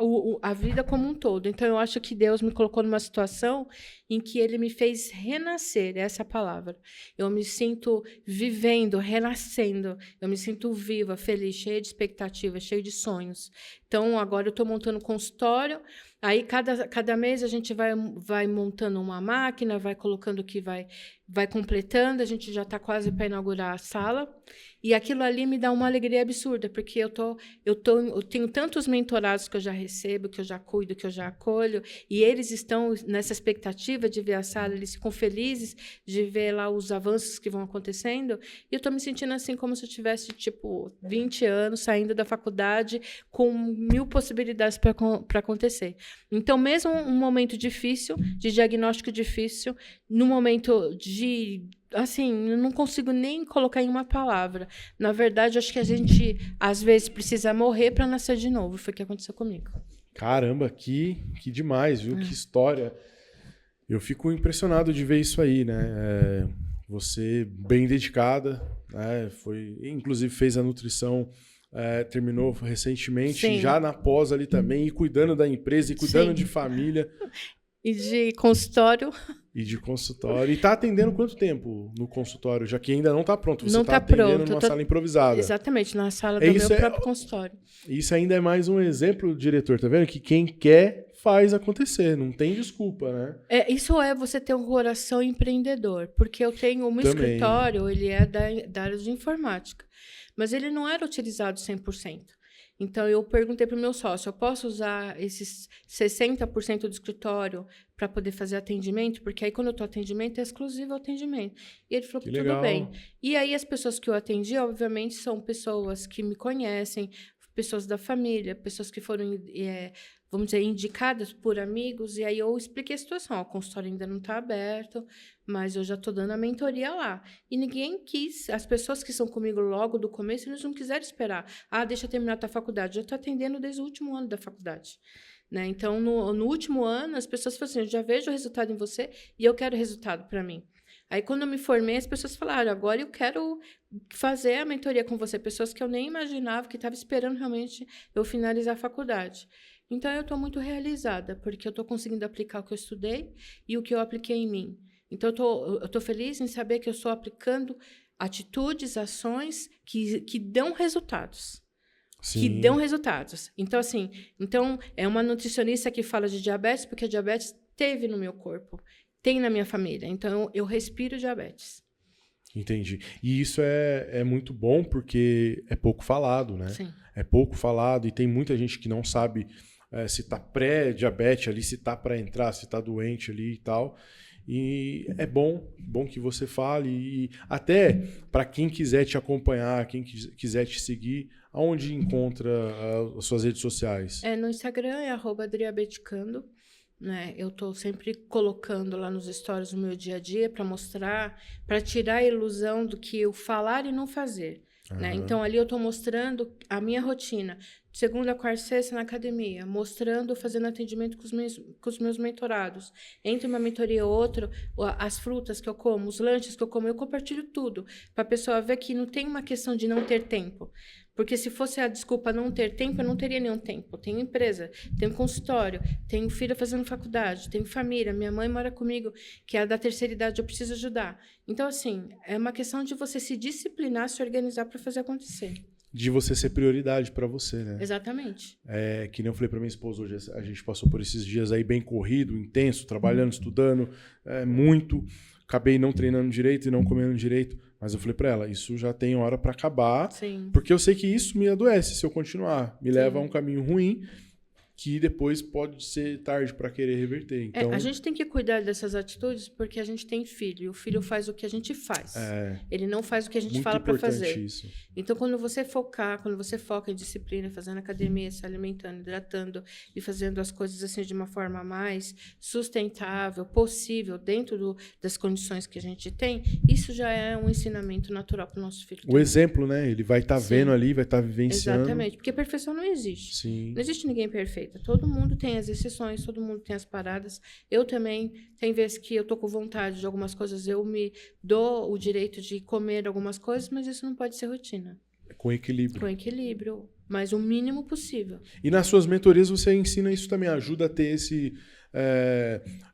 a vida como um todo. Então, eu acho que Deus me colocou numa situação em que Ele me fez renascer, essa é a palavra. Eu me sinto vivendo, renascendo. Eu me sinto viva, feliz, cheia de expectativas, cheia de sonhos. Então, agora eu estou montando um consultório. Aí, cada mês, a gente vai montando uma máquina, vai colocando o que vai completando. A gente já está quase para inaugurar a sala. E aquilo ali me dá uma alegria absurda, porque eu tenho tantos mentorados que eu já recebo, que eu já cuido, que eu já acolho, e eles estão nessa expectativa de ver a sala, eles ficam felizes de ver lá os avanços que vão acontecendo, e eu estou me sentindo assim como se eu tivesse, 20 anos, saindo da faculdade, com 1000 possibilidades para acontecer. Então, mesmo um momento difícil, de diagnóstico difícil, no momento de... Assim, eu não consigo nem colocar em uma palavra. Na verdade, acho que a gente, às vezes, precisa morrer para nascer de novo. Foi o que aconteceu comigo. Caramba, que demais, viu? Que história. Eu fico impressionado de ver isso aí, né? Você bem dedicada, né? Inclusive fez a nutrição, terminou recentemente, Sim. já na pós ali também, e cuidando da empresa, e cuidando Sim. de família. E de consultório. E de consultório. E tá atendendo quanto tempo no consultório? Já que ainda não tá pronto. Você Não tá tá atendendo pronto. numa sala improvisada. Exatamente, na sala do meu próprio consultório. Isso ainda é mais um exemplo, diretor, tá vendo? Que quem quer faz acontecer, não tem desculpa, né? Isso é você ter um coração empreendedor, porque eu tenho um escritório, ele é da área de informática, mas ele não era utilizado 100%. Então, eu perguntei para o meu sócio, eu posso usar esses 60% do escritório para poder fazer atendimento? Porque aí, quando eu estou atendimento, é exclusivo o atendimento. E ele falou que tudo bem. E aí, as pessoas que eu atendi, obviamente, são pessoas que me conhecem, pessoas da família, pessoas que foram, vamos dizer, indicadas por amigos. E aí, eu expliquei a situação. O consultório ainda não está aberto, mas eu já estou dando a mentoria lá. E ninguém quis, as pessoas que estão comigo logo do começo, eles não quiseram esperar. Deixa eu terminar a tua faculdade. Eu estou atendendo desde o último ano da faculdade. Né? Então, no último ano, as pessoas falaram assim, eu já vejo o resultado em você e eu quero resultado para mim. Aí, quando eu me formei, as pessoas falaram, agora eu quero fazer a mentoria com você. Pessoas que eu nem imaginava, que estavam esperando realmente eu finalizar a faculdade. Então, eu estou muito realizada, porque eu estou conseguindo aplicar o que eu estudei e o que eu apliquei em mim. Então, eu tô feliz em saber que eu estou aplicando atitudes, ações que dão resultados. Sim. Que dão resultados. Então, assim, é uma nutricionista que fala de diabetes, porque a diabetes teve no meu corpo, tem na minha família. Então, eu respiro diabetes. Entendi. E isso é muito bom, porque é pouco falado, né? Sim. É pouco falado e tem muita gente que não sabe se tá pré-diabetes ali, se tá para entrar, se tá doente ali e tal. E é bom que você fale. E até para quem quiser te acompanhar, quem quiser te seguir, aonde encontra as suas redes sociais? No Instagram é @adriabeticando, né? Eu estou sempre colocando lá nos stories o meu dia a dia para mostrar, para tirar a ilusão do que eu falar e não fazer. Né? Então, ali eu estou mostrando a minha rotina. Segunda, quarta, sexta na academia, mostrando, fazendo atendimento com os meus mentorados. Entre uma mentoria e outra, as frutas que eu como, os lanches que eu compartilho tudo, para a pessoa ver que não tem uma questão de não ter tempo. Porque se fosse a desculpa não ter tempo, eu não teria nenhum tempo. Eu tenho empresa, tenho consultório, tenho filha fazendo faculdade, tenho família, minha mãe mora comigo, que é da terceira idade, eu preciso ajudar. Então, assim, é uma questão de você se disciplinar, se organizar para fazer acontecer. De você ser prioridade para você, né? Exatamente. Que nem eu falei para minha esposa hoje, a gente passou por esses dias aí bem corrido, intenso, trabalhando, estudando, muito. Acabei não treinando direito e não comendo direito. Mas eu falei para ela, isso já tem hora para acabar. Sim. Porque eu sei que isso me adoece se eu continuar. Me leva a um caminho ruim que depois pode ser tarde para querer reverter. Então, a gente tem que cuidar dessas atitudes porque a gente tem filho. E o filho faz o que a gente faz. Ele não faz o que a gente fala para fazer. Isso. Então, quando você foca em disciplina, fazendo academia, se alimentando, hidratando e fazendo as coisas assim de uma forma mais sustentável, possível, dentro das condições que a gente tem, isso já é um ensinamento natural para o nosso filho. O exemplo, né? Ele vai estar vendo ali, vai estar vivenciando. Exatamente, porque perfeição não existe. Sim. Não existe ninguém perfeito. Todo mundo tem as exceções, todo mundo tem as paradas. Eu também, tem vezes que eu tô com vontade de algumas coisas, eu me dou o direito de comer algumas coisas, mas isso não pode ser rotina. Com equilíbrio. Com equilíbrio, mas o mínimo possível. E nas suas mentorias você ensina isso também, ajuda a ter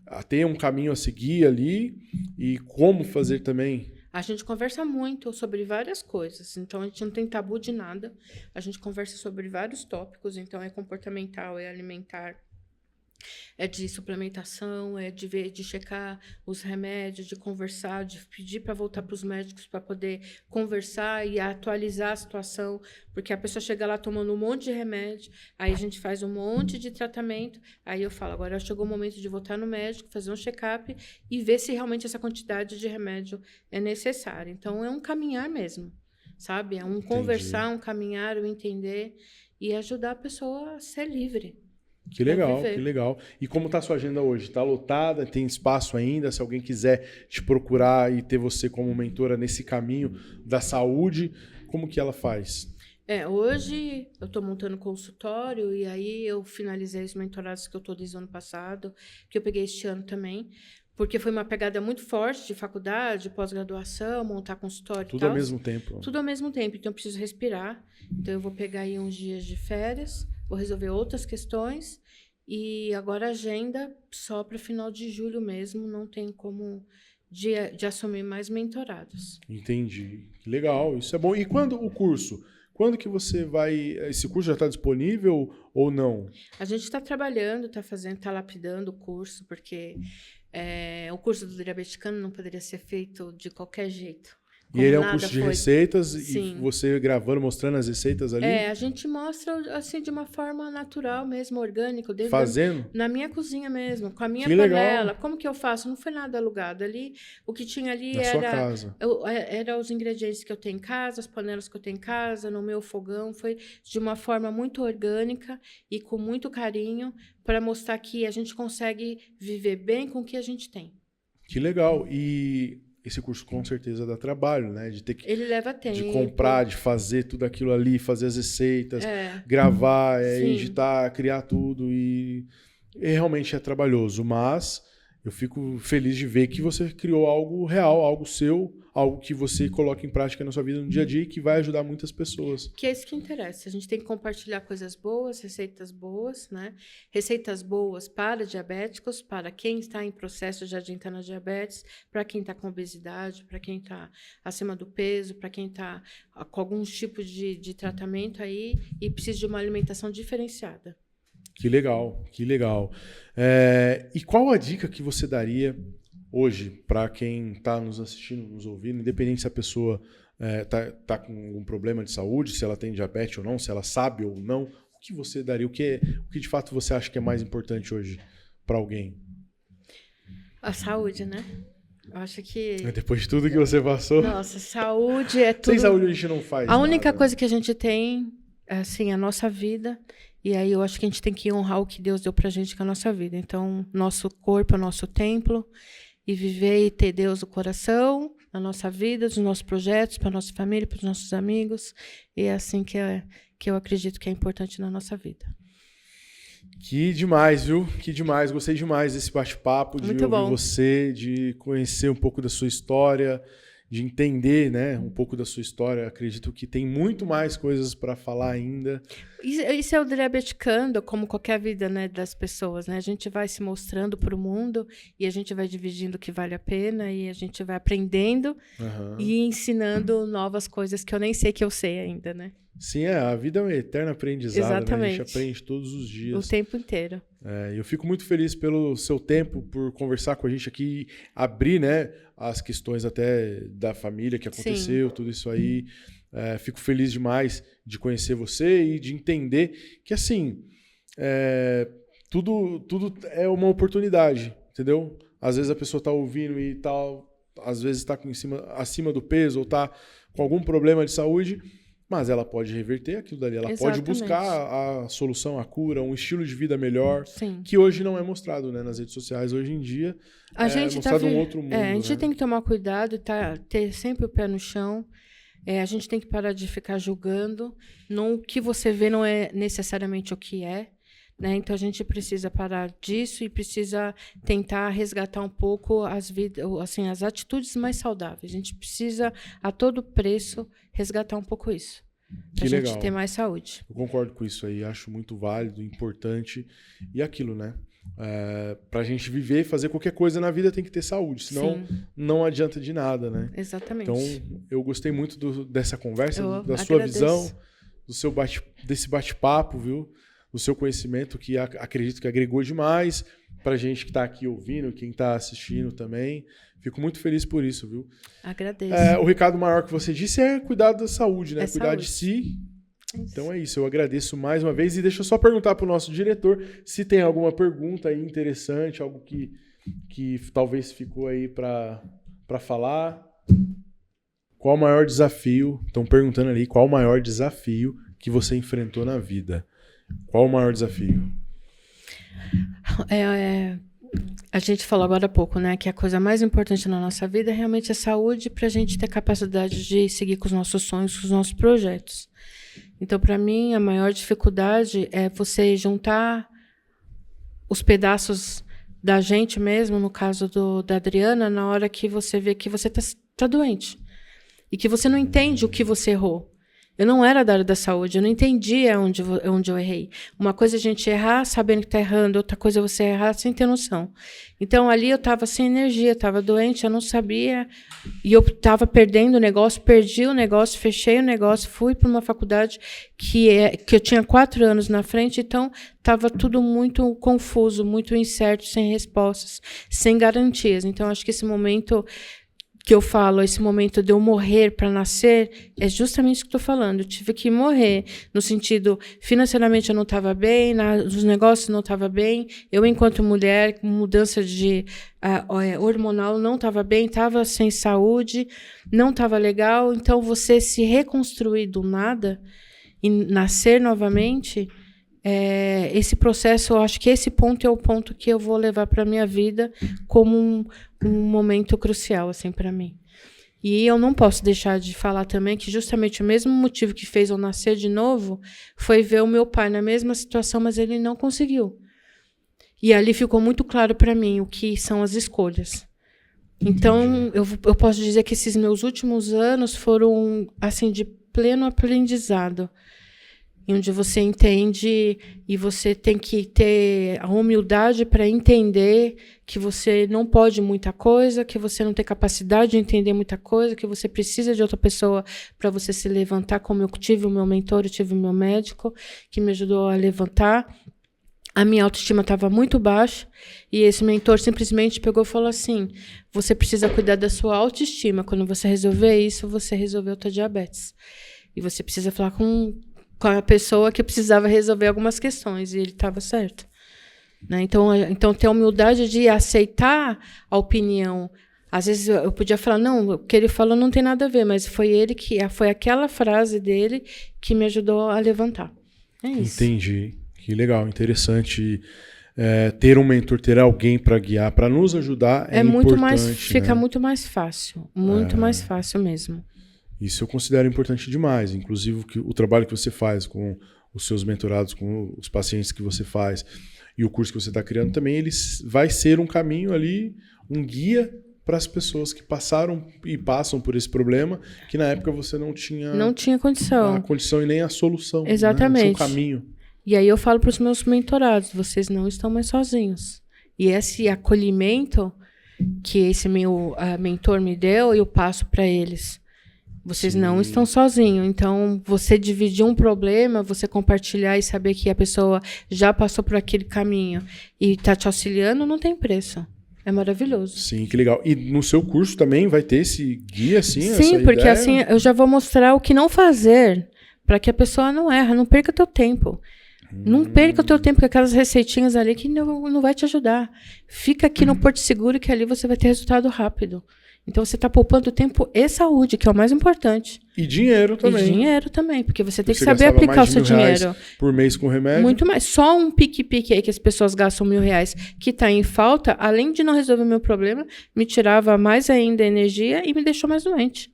a ter um caminho a seguir ali e como fazer também. A gente conversa muito sobre várias coisas, então a gente não tem tabu de nada. A gente conversa sobre vários tópicos, então é comportamental, é alimentar, é de suplementação, é de checar os remédios, de conversar, de pedir para voltar para os médicos para poder conversar e atualizar a situação, porque a pessoa chega lá tomando um monte de remédio, aí a gente faz um monte de tratamento, aí eu falo, agora chegou o momento de voltar no médico, fazer um check-up e ver se realmente essa quantidade de remédio é necessária. Então, é um caminhar mesmo, sabe? É um conversar, um caminhar, um entender e ajudar a pessoa a ser livre. Que legal, que legal. E como está a sua agenda hoje? Está lotada? Tem espaço ainda? Se alguém quiser te procurar e ter você como mentora nesse caminho da saúde, como que ela faz? Hoje eu estou montando consultório e aí eu finalizei os mentorados que eu estou desde o ano passado, que eu peguei este ano também, porque foi uma pegada muito forte de faculdade, pós-graduação, montar consultório Tudo ao mesmo tempo. Tudo ao mesmo tempo, então eu preciso respirar. Então eu vou pegar aí uns dias de férias, vou resolver outras questões e agora a agenda só para final de julho mesmo, não tem como de assumir mais mentorados. Entendi. Que legal, isso é bom. E quando o curso? Quando que você vai... Esse curso já está disponível ou não? A gente está trabalhando, está lapidando o curso, porque o curso do Diabeticano não poderia ser feito de qualquer jeito. E ele é um curso de receitas. Sim. E você gravando, mostrando as receitas ali? A gente mostra assim de uma forma natural mesmo, orgânica. Fazendo? Na minha cozinha mesmo, com a minha que panela. Legal. Como que eu faço? Não foi nada alugado ali. O que tinha ali na sua casa. Era os ingredientes que eu tenho em casa, as panelas que eu tenho em casa, no meu fogão. Foi de uma forma muito orgânica e com muito carinho para mostrar que a gente consegue viver bem com o que a gente tem. Que legal. E esse curso com certeza dá trabalho, né? De ter que... Ele leva tempo. De comprar, de fazer tudo aquilo ali, fazer as receitas, gravar, editar, criar tudo. E realmente é trabalhoso. Mas eu fico feliz de ver que você criou algo real, algo seu, algo que você coloca em prática na sua vida no dia a dia e que vai ajudar muitas pessoas. Que é isso que interessa. A gente tem que compartilhar coisas boas, receitas boas, né? Receitas boas para diabéticos, para quem está em processo de adiantar na diabetes, para quem está com obesidade, para quem está acima do peso, para quem está com algum tipo de tratamento aí e precisa de uma alimentação diferenciada. Que legal, que legal. E qual a dica que você daria hoje para quem está nos assistindo, nos ouvindo, independente se a pessoa tá com algum problema de saúde, se ela tem diabetes ou não, se ela sabe ou não, o que você daria? O que de fato você acha que é mais importante hoje para alguém? A saúde, né? Eu acho que... Depois de tudo que você passou... Nossa, saúde é tudo... Sem saúde a gente não faz A única nada. coisa que a gente tem é assim, a nossa vida. E aí eu acho que a gente tem que honrar o que Deus deu pra gente com a nossa vida. Então, nosso corpo é o nosso templo. E viver e ter Deus no coração, na nossa vida, nos nossos projetos, para a nossa família, para os nossos amigos. E é assim que eu acredito que é importante na nossa vida. Que demais, viu? Que demais. Gostei demais desse bate-papo, de ouvir você, de conhecer um pouco da sua história, de entender, né, um pouco da sua história. Acredito que tem muito mais coisas para falar ainda. Isso é o Diabeticando, como qualquer vida, né, das pessoas, né? A gente vai se mostrando para o mundo e a gente vai dividindo o que vale a pena e a gente vai aprendendo e ensinando novas coisas que eu nem sei que eu sei ainda, né? Sim, a vida é um eterno aprendizado. Exatamente. Né? A gente aprende todos os dias. O tempo inteiro. Eu fico muito feliz pelo seu tempo, por conversar com a gente aqui, abrir, né, as questões até da família que aconteceu, tudo isso aí. Fico feliz demais de conhecer você e de entender que, assim, tudo é uma oportunidade, entendeu? Às vezes a pessoa está ouvindo e tal, às vezes está acima do peso ou está com algum problema de saúde. mas ela pode reverter aquilo dali. Ela pode Exatamente. buscar a solução, a cura, um estilo de vida melhor, Sim. que hoje não é mostrado, né, nas redes sociais. Hoje em dia A gente mostrado um outro mundo. a gente né? tem que tomar cuidado, ter sempre o pé no chão. A gente tem que parar de ficar julgando. O que você vê não é necessariamente o que é. Né? Então, a gente precisa parar disso e precisa tentar resgatar um pouco as atitudes mais saudáveis. A gente precisa, a todo preço, resgatar um pouco isso. Para a gente ter mais saúde. Eu concordo com isso aí. Acho muito válido, importante. E aquilo, né? Para a gente viver e fazer qualquer coisa na vida tem que ter saúde. Senão, não adianta de nada, né? Exatamente. Então, eu gostei muito dessa conversa, da agradeço. sua visão, desse bate-papo, viu? Do seu conhecimento, que acredito que agregou demais pra gente que está aqui ouvindo, quem está assistindo também. Fico muito feliz por isso, viu? Agradeço. O recado maior que você disse é cuidar da saúde, né? Cuidar saúde. de si. Então é isso, eu agradeço mais uma vez. E deixa eu só perguntar pro nosso diretor se tem alguma pergunta aí interessante, algo que talvez ficou aí para falar. Qual o maior desafio? Estão perguntando ali, qual o maior desafio que você enfrentou na vida? Qual o maior desafio? A gente falou agora há pouco, né? Que a coisa mais importante na nossa vida é realmente a saúde para a gente ter capacidade de seguir com os nossos sonhos, com os nossos projetos. Então, para mim, a maior dificuldade é você juntar os pedaços da gente mesmo, no caso da Adriana, na hora que você vê que você tá doente. E que você não entende o que você errou. Eu não era da área da saúde, eu não entendia onde eu errei. Uma coisa é a gente errar sabendo que está errando, outra coisa é você errar sem ter noção. Então, ali eu estava sem energia, estava doente, eu não sabia, e eu estava perdendo o negócio, perdi o negócio, fechei o negócio, fui para uma faculdade que eu tinha 4 anos na frente, então estava tudo muito confuso, muito incerto, sem respostas, sem garantias. Então, acho que esse momento que eu falo, esse momento de eu morrer para nascer, é justamente o que estou falando. Eu tive que morrer, no sentido, financeiramente eu não estava bem, nos negócios não estava bem, eu, enquanto mulher, com mudança hormonal, não estava bem, estava sem saúde, não estava legal. Então, você se reconstruir do nada e nascer novamente, esse processo, eu acho que esse ponto é o ponto que eu vou levar para a minha vida como um momento crucial, assim, para mim. E eu não posso deixar de falar também que justamente o mesmo motivo que fez eu nascer de novo foi ver o meu pai na mesma situação, mas ele não conseguiu. E ali ficou muito claro para mim o que são as escolhas. Então, eu posso dizer que esses meus últimos anos foram, assim, de pleno aprendizado, onde você entende e você tem que ter a humildade para entender que você não pode muita coisa, que você não tem capacidade de entender muita coisa, que você precisa de outra pessoa para você se levantar, como eu tive o meu mentor, eu tive o meu médico, que me ajudou a levantar. A minha autoestima estava muito baixa e esse mentor simplesmente pegou e falou assim, você precisa cuidar da sua autoestima. Quando você resolver isso, você resolveu a tua diabetes. E você precisa falar com a pessoa que precisava resolver algumas questões, e ele estava certo. Né? Então, ter a humildade de aceitar a opinião. Às vezes eu podia falar, não, o que ele falou não tem nada a ver, mas foi aquela frase dele que me ajudou a levantar. É isso. Entendi. Que legal, interessante. Ter um mentor, ter alguém para guiar, para nos ajudar é muito importante. Mais, fica muito mais fácil, muito mais fácil mesmo. Isso eu considero importante demais. Inclusive o trabalho que você faz com os seus mentorados, com os pacientes que você faz e o curso que você está criando também, ele vai ser um caminho ali, um guia para as pessoas que passaram e passam por esse problema, que na época você não tinha condição. A condição e nem a solução. Exatamente. Né? O seu caminho. E aí eu falo para os meus mentorados, vocês não estão mais sozinhos. E esse acolhimento que esse meu mentor me deu, eu passo para eles. Vocês Sim. não estão sozinhos. Então, você dividir um problema, você compartilhar e saber que a pessoa já passou por aquele caminho e está te auxiliando, não tem preço. É maravilhoso. Sim, que legal. E no seu curso também vai ter esse guia, assim? Sim, porque ideia? assim, eu já vou mostrar o que não fazer para que a pessoa não erre, não perca teu tempo. Não perca o teu tempo com aquelas receitinhas ali que não vai te ajudar. Fica aqui no Porto Seguro que ali você vai ter resultado rápido. Então você está poupando tempo e saúde, que é o mais importante. E dinheiro também. E dinheiro também, porque você tem que saber aplicar o seu dinheiro. Por mês com remédio. Muito mais. Só um pique-pique aí que as pessoas gastam R$1.000 que está em falta, além de não resolver o meu problema, me tirava mais ainda energia e me deixou mais doente.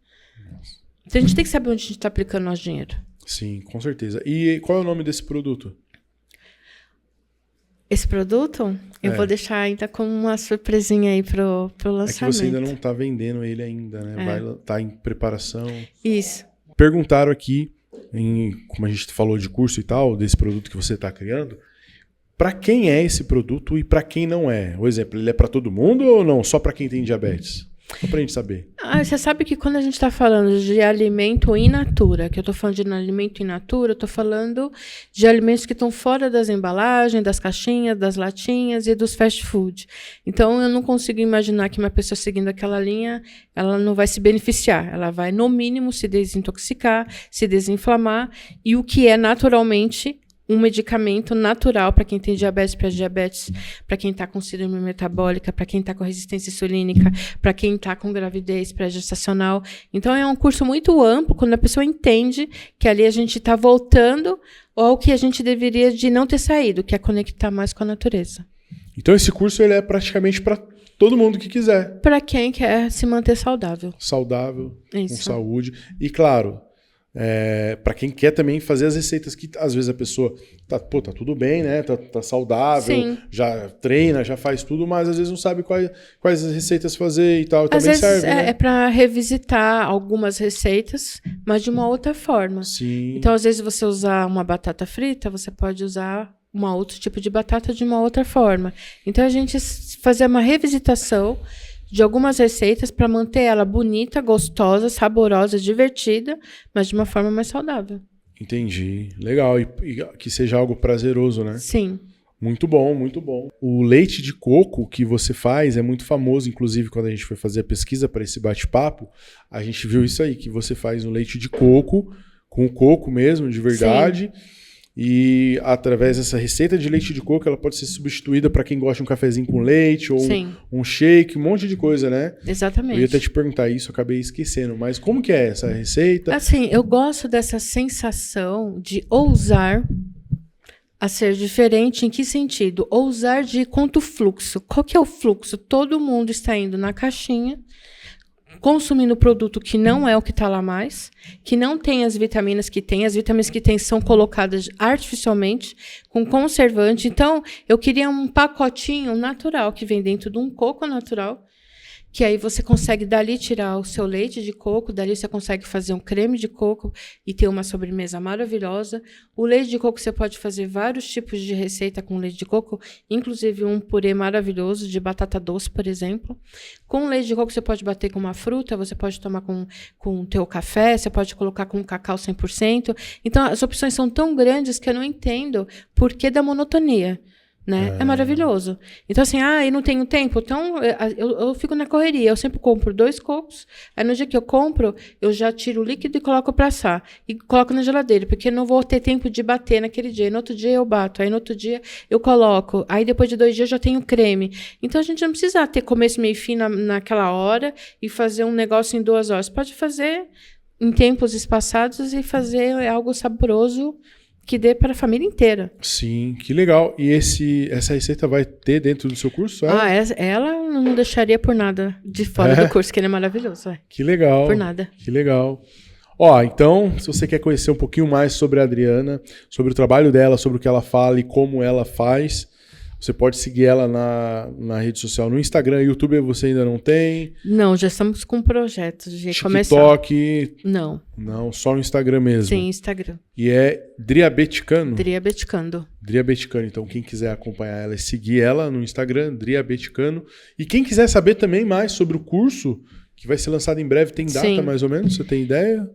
Então a gente tem que saber onde a gente está aplicando nosso dinheiro. Sim, com certeza. E qual é o nome desse produto? Esse produto, eu vou deixar ainda como uma surpresinha aí pro lançamento. É que você ainda não tá vendendo ele ainda, né? Vai tá em preparação. Isso. Perguntaram aqui, como a gente falou de curso e tal, desse produto que você está criando, para quem é esse produto e para quem não é? Por exemplo, ele é para todo mundo ou não? Só para quem tem diabetes? Só pra gente saber. Você sabe que quando a gente está falando de alimento in natura, que eu estou falando de alimento in natura, eu estou falando de alimentos que estão fora das embalagens, das caixinhas, das latinhas e dos fast food. Então, eu não consigo imaginar que uma pessoa seguindo aquela linha, ela não vai se beneficiar. Ela vai, no mínimo, se desintoxicar, se desinflamar, e o que é naturalmente um medicamento natural para quem tem diabetes, para quem está com síndrome metabólica, para quem está com resistência insulínica, para quem está com gravidez pré-gestacional. Então, é um curso muito amplo, quando a pessoa entende que ali a gente está voltando ao que a gente deveria de não ter saído, que é conectar mais com a natureza. Então, esse curso ele é praticamente para todo mundo que quiser. Para quem quer se manter saudável. Saudável, Isso. com saúde. E, claro... para quem quer também fazer as receitas que às vezes a pessoa tá tudo bem, né? Tá saudável, Sim. Já treina, já faz tudo, mas às vezes não sabe quais receitas fazer e tal. Às também vezes serve, né? é para revisitar algumas receitas, mas de uma outra forma. Sim. Então, às vezes, você usar uma batata frita, você pode usar um outro tipo de batata de uma outra forma. Então, a gente fazer uma revisitação de algumas receitas para manter ela bonita, gostosa, saborosa, divertida, mas de uma forma mais saudável. Entendi. Legal. E que seja algo prazeroso, né? Sim. Muito bom, muito bom. O leite de coco que você faz é muito famoso, inclusive quando a gente foi fazer a pesquisa para esse bate-papo, a gente viu isso aí, que você faz um leite de coco, com coco mesmo, de verdade. Sim. E através dessa receita de leite de coco, ela pode ser substituída para quem gosta de um cafezinho com leite ou um shake, um monte de coisa, né? Exatamente. Eu ia até te perguntar isso, acabei esquecendo. Mas como que é essa receita? Assim, eu gosto dessa sensação de ousar a ser diferente. Em que sentido? Ousar de quanto fluxo. Qual que é o fluxo? Todo mundo está indo na caixinha, consumindo produto que não é o que está lá mais, que não tem as vitaminas que tem. As vitaminas que tem são colocadas artificialmente, com conservante. Então, eu queria um pacotinho natural, que vem dentro de um coco natural, que aí você consegue dali tirar o seu leite de coco, dali você consegue fazer um creme de coco e ter uma sobremesa maravilhosa. O leite de coco você pode fazer vários tipos de receita com leite de coco, inclusive um purê maravilhoso de batata doce, por exemplo. Com leite de coco você pode bater com uma fruta, você pode tomar com o teu café, você pode colocar com cacau 100%. Então, as opções são tão grandes que eu não entendo por que da monotonia. Né? É maravilhoso. Então, assim, eu não tenho tempo, então eu fico na correria. Eu sempre compro 2 cocos, aí no dia que eu compro, eu já tiro o líquido e coloco para assar. E coloco na geladeira, porque eu não vou ter tempo de bater naquele dia. No outro dia eu bato, aí no outro dia eu coloco. Aí depois de 2 dias eu já tenho creme. Então, a gente não precisa ter começo, meio e fim naquela hora e fazer um negócio em 2 horas. Pode fazer em tempos espaçados e fazer algo saboroso que dê para a família inteira. Sim, que legal. E essa receita vai ter dentro do seu curso? Ela não deixaria por nada de fora do curso, que ele é maravilhoso. Que legal. Por nada. Que legal. Então, se você quer conhecer um pouquinho mais sobre a Adriana, sobre o trabalho dela, sobre o que ela fala e como ela faz, você pode seguir ela na rede social, no Instagram, YouTube você ainda não tem? Não, já estamos com projetos de começar. TikTok? Não. Não, só no Instagram mesmo? Sim, Instagram. E é Driabeticano? Driabeticando. Driabeticano. Então, quem quiser acompanhar ela e seguir ela no Instagram, Driabeticano. E quem quiser saber também mais sobre o curso, que vai ser lançado em breve, tem data Sim. mais ou menos? Você tem ideia?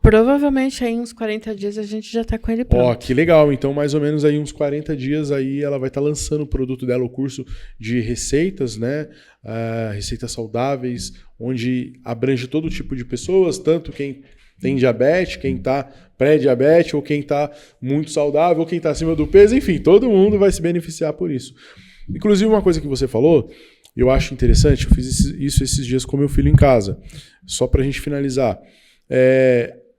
Provavelmente aí uns 40 dias a gente já tá com ele pronto. Que legal. Então, mais ou menos aí uns 40 dias aí ela vai estar lançando o produto dela, o curso de receitas, né? Receitas saudáveis, onde abrange todo tipo de pessoas, tanto quem tem diabetes, quem tá pré-diabetes, ou quem tá muito saudável, ou quem tá acima do peso, enfim, todo mundo vai se beneficiar por isso. Inclusive, uma coisa que você falou, eu acho interessante, eu fiz isso esses dias com meu filho em casa, só para a gente finalizar.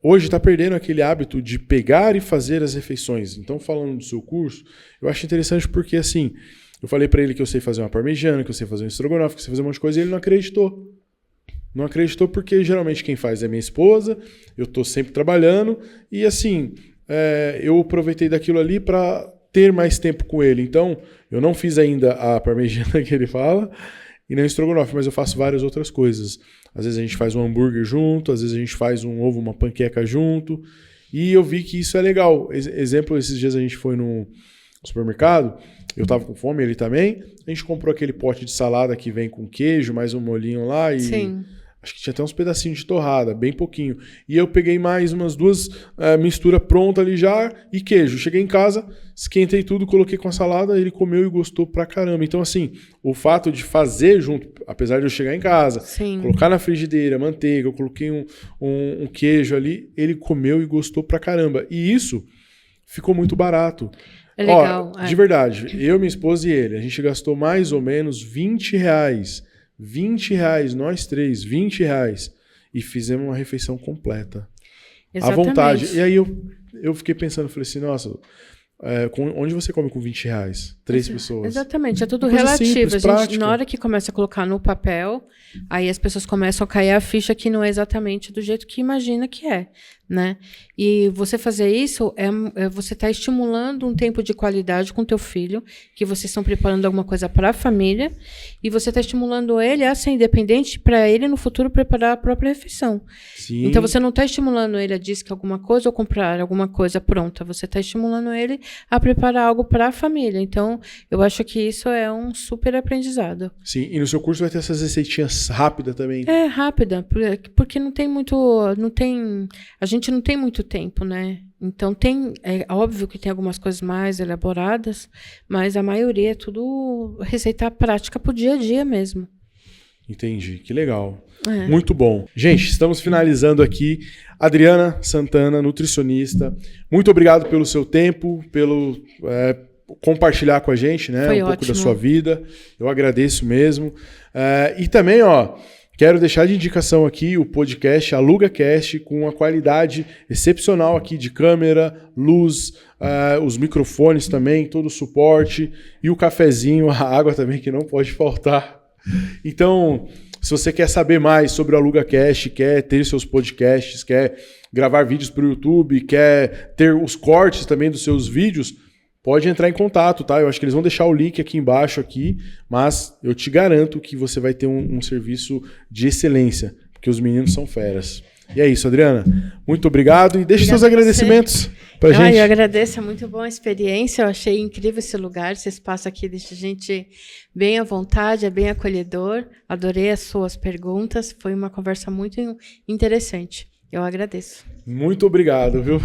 Hoje está perdendo aquele hábito de pegar e fazer as refeições. Então, falando do seu curso, eu acho interessante porque, assim, eu falei para ele que eu sei fazer uma parmegiana, que eu sei fazer um estrogonofe, que eu sei fazer um monte de coisa, e ele não acreditou. Não acreditou porque, geralmente, quem faz é minha esposa, eu estou sempre trabalhando, e, assim, eu aproveitei daquilo ali para ter mais tempo com ele. Então, eu não fiz ainda a parmegiana que ele fala, e nem o estrogonofe, mas eu faço várias outras coisas. Às vezes a gente faz um hambúrguer junto, às vezes a gente faz um ovo, uma panqueca junto. E eu vi que isso é legal. Exemplo, esses dias a gente foi no supermercado, eu tava com fome, ele também. A gente comprou aquele pote de salada que vem com queijo, mais um molhinho lá e... Sim. Acho que tinha até uns pedacinhos de torrada, bem pouquinho. E eu peguei mais umas 2 misturas prontas ali já e queijo. Cheguei em casa, esquentei tudo, coloquei com a salada, ele comeu e gostou pra caramba. Então, assim, o fato de fazer junto, apesar de eu chegar em casa, sim, colocar na frigideira, manteiga, eu coloquei um queijo ali, ele comeu e gostou pra caramba. E isso ficou muito barato. É legal. De verdade, eu, minha esposa e ele, a gente gastou mais ou menos R$20. R$20, nós 3, R$20. E fizemos uma refeição completa. Exatamente. À vontade. E aí eu fiquei pensando, falei assim, nossa, onde você come com R$20? 3 pessoas. Exatamente, é tudo relativo. Simples, a gente, na hora que começa a colocar no papel, aí as pessoas começam a cair a ficha que não é exatamente do jeito que imagina que é, né? E você fazer isso, você está estimulando um tempo de qualidade com teu filho, que vocês estão preparando alguma coisa para a família, e você está estimulando ele a ser independente para ele no futuro preparar a própria refeição. Sim. Então você não está estimulando ele a dizer que alguma coisa ou comprar alguma coisa pronta, você está estimulando ele a preparar algo para a família. Então, eu acho que isso é um super aprendizado. Sim, e no seu curso vai ter essas receitinhas rápidas também? É, rápida, porque não tem muito... a gente não tem muito tempo, né? Então, é óbvio que tem algumas coisas mais elaboradas, mas a maioria é tudo receita prática pro dia a dia mesmo. Entendi, que legal. Muito bom. Gente, estamos finalizando aqui. Adriana Santana, nutricionista, muito obrigado pelo seu tempo, pelo compartilhar com a gente, né, um pouco da sua vida. Eu agradeço mesmo. E também, quero deixar de indicação aqui o podcast AlugaCast, com uma qualidade excepcional aqui de câmera, luz, os microfones também, todo o suporte e o cafezinho, a água também que não pode faltar. Então, se você quer saber mais sobre o AlugaCast, quer ter seus podcasts, quer gravar vídeos para o YouTube, quer ter os cortes também dos seus vídeos, pode entrar em contato, tá? Eu acho que eles vão deixar o link aqui embaixo, mas eu te garanto que você vai ter um serviço de excelência, porque os meninos são feras. E é isso, Adriana. Muito obrigado e deixe seus agradecimentos pra gente. Eu agradeço, é muito boa a experiência. Eu achei incrível esse lugar, esse espaço aqui deixa a gente bem à vontade, é bem acolhedor. Adorei as suas perguntas, foi uma conversa muito interessante. Eu agradeço. Muito obrigado, viu?